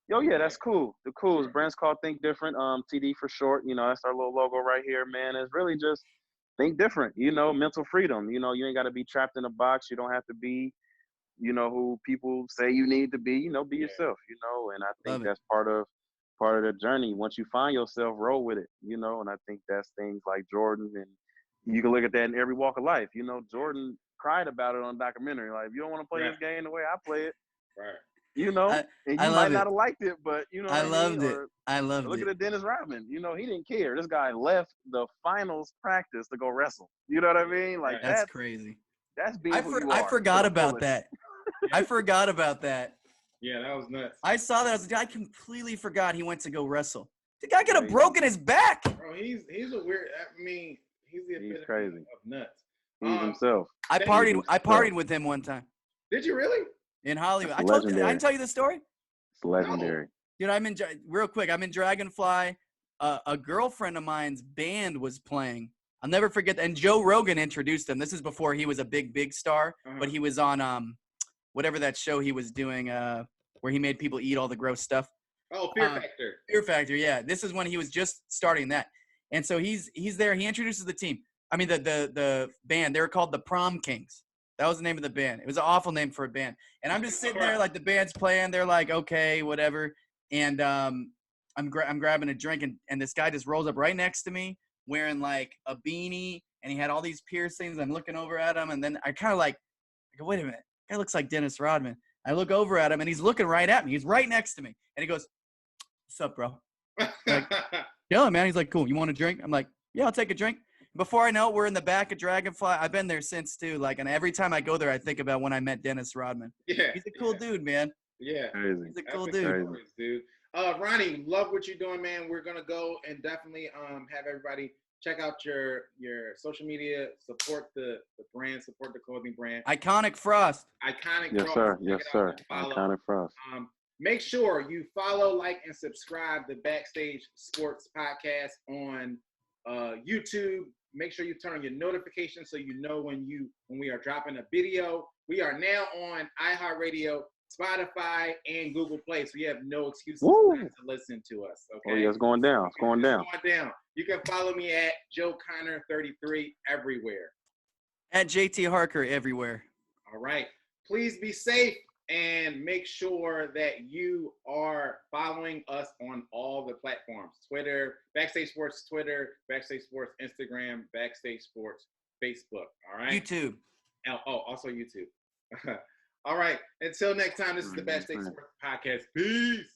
[SPEAKER 3] Yo, yeah, that's cool. The brand's called Think Different. TD for short. You know, that's our little logo right here, man. It's really just think different. You know, mental freedom. You know, you ain't got to be trapped in a box. You don't have to be, you know, who people say you need to be. You know, be yourself. You know, and I think that's part of the journey. Once you find yourself, roll with it. You know, and I think that's things like Jordan, and you can look at that in every walk of life. You know, Jordan cried about it on a documentary. Like, if you don't want to play this game the way I play it, you know, and you might not have liked it, but you know,
[SPEAKER 2] I loved it. I loved it.
[SPEAKER 3] Look at Dennis Rodman. You know, he didn't care. This guy left the finals practice to go wrestle. You know what I mean? Like
[SPEAKER 2] that's crazy.
[SPEAKER 3] That's being who you are.
[SPEAKER 2] I forgot about that. I forgot about that.
[SPEAKER 1] Yeah, that was nuts.
[SPEAKER 2] I saw that. I completely forgot he went to go wrestle. The guy could have broken his back.
[SPEAKER 1] Bro, he's a weird. I mean, he's
[SPEAKER 3] crazy
[SPEAKER 1] of nuts.
[SPEAKER 3] He's himself.
[SPEAKER 2] I partied with him one time.
[SPEAKER 1] Did you really?
[SPEAKER 2] In Hollywood. I didn't tell you the story?
[SPEAKER 3] It's legendary.
[SPEAKER 2] Dude, real quick. I'm in Dragonfly. A girlfriend of mine's band was playing. I'll never forget that. And Joe Rogan introduced him. This is before he was a big star, but he was on whatever that show he was doing where he made people eat all the gross stuff.
[SPEAKER 1] Oh, Fear Factor.
[SPEAKER 2] Fear Factor, yeah. This is when he was just starting that. And so he's there. He introduces the team. I mean, the band. They were called the Prom Kings. That was the name of the band. It was an awful name for a band. And I'm just sitting there, like, the band's playing. They're like, okay, whatever. And I'm grabbing a drink, and this guy just rolls up right next to me wearing, like, a beanie, and he had all these piercings. I'm looking over at him, and then I kind of I go, wait a minute. That guy looks like Dennis Rodman. I look over at him, and he's looking right at me. He's right next to me. And he goes, what's up, bro? Like, yeah, man. He's like, cool. You want a drink? I'm like, yeah, I'll take a drink. Before I know it, we're in the back of Dragonfly. I've been there since, too. Like, and every time I go there, I think about when I met Dennis Rodman.
[SPEAKER 1] Yeah.
[SPEAKER 2] He's a cool dude, man.
[SPEAKER 1] Yeah.
[SPEAKER 3] Crazy.
[SPEAKER 2] He's a cool dude.
[SPEAKER 1] Ronnie, love what you're doing, man. We're going to go and definitely have everybody check out your social media, support the brand, support the clothing brand.
[SPEAKER 2] Iconic Frost.
[SPEAKER 3] Yes, sir. Yes, sir. Iconic Frost.
[SPEAKER 1] Make sure you follow, like, and subscribe the Backstage Sports Podcast on YouTube. Make sure you turn on your notifications so you know when we are dropping a video. We are now on iHeartRadio, Spotify, and Google Play, so you have no excuses not to listen to us. Okay.
[SPEAKER 3] Oh yeah, it's going down. It's going down.
[SPEAKER 1] You can follow me at Joe Connor 33 everywhere.
[SPEAKER 2] At JT Harker everywhere.
[SPEAKER 1] All right. Please be safe and make sure that you are following us on all the platforms. Twitter, Backstage Sports Twitter, Backstage Sports Instagram, Backstage Sports Facebook. All right.
[SPEAKER 2] YouTube.
[SPEAKER 1] Oh, also YouTube. All right. Until next time, this is the Backstage Sports Podcast. Peace.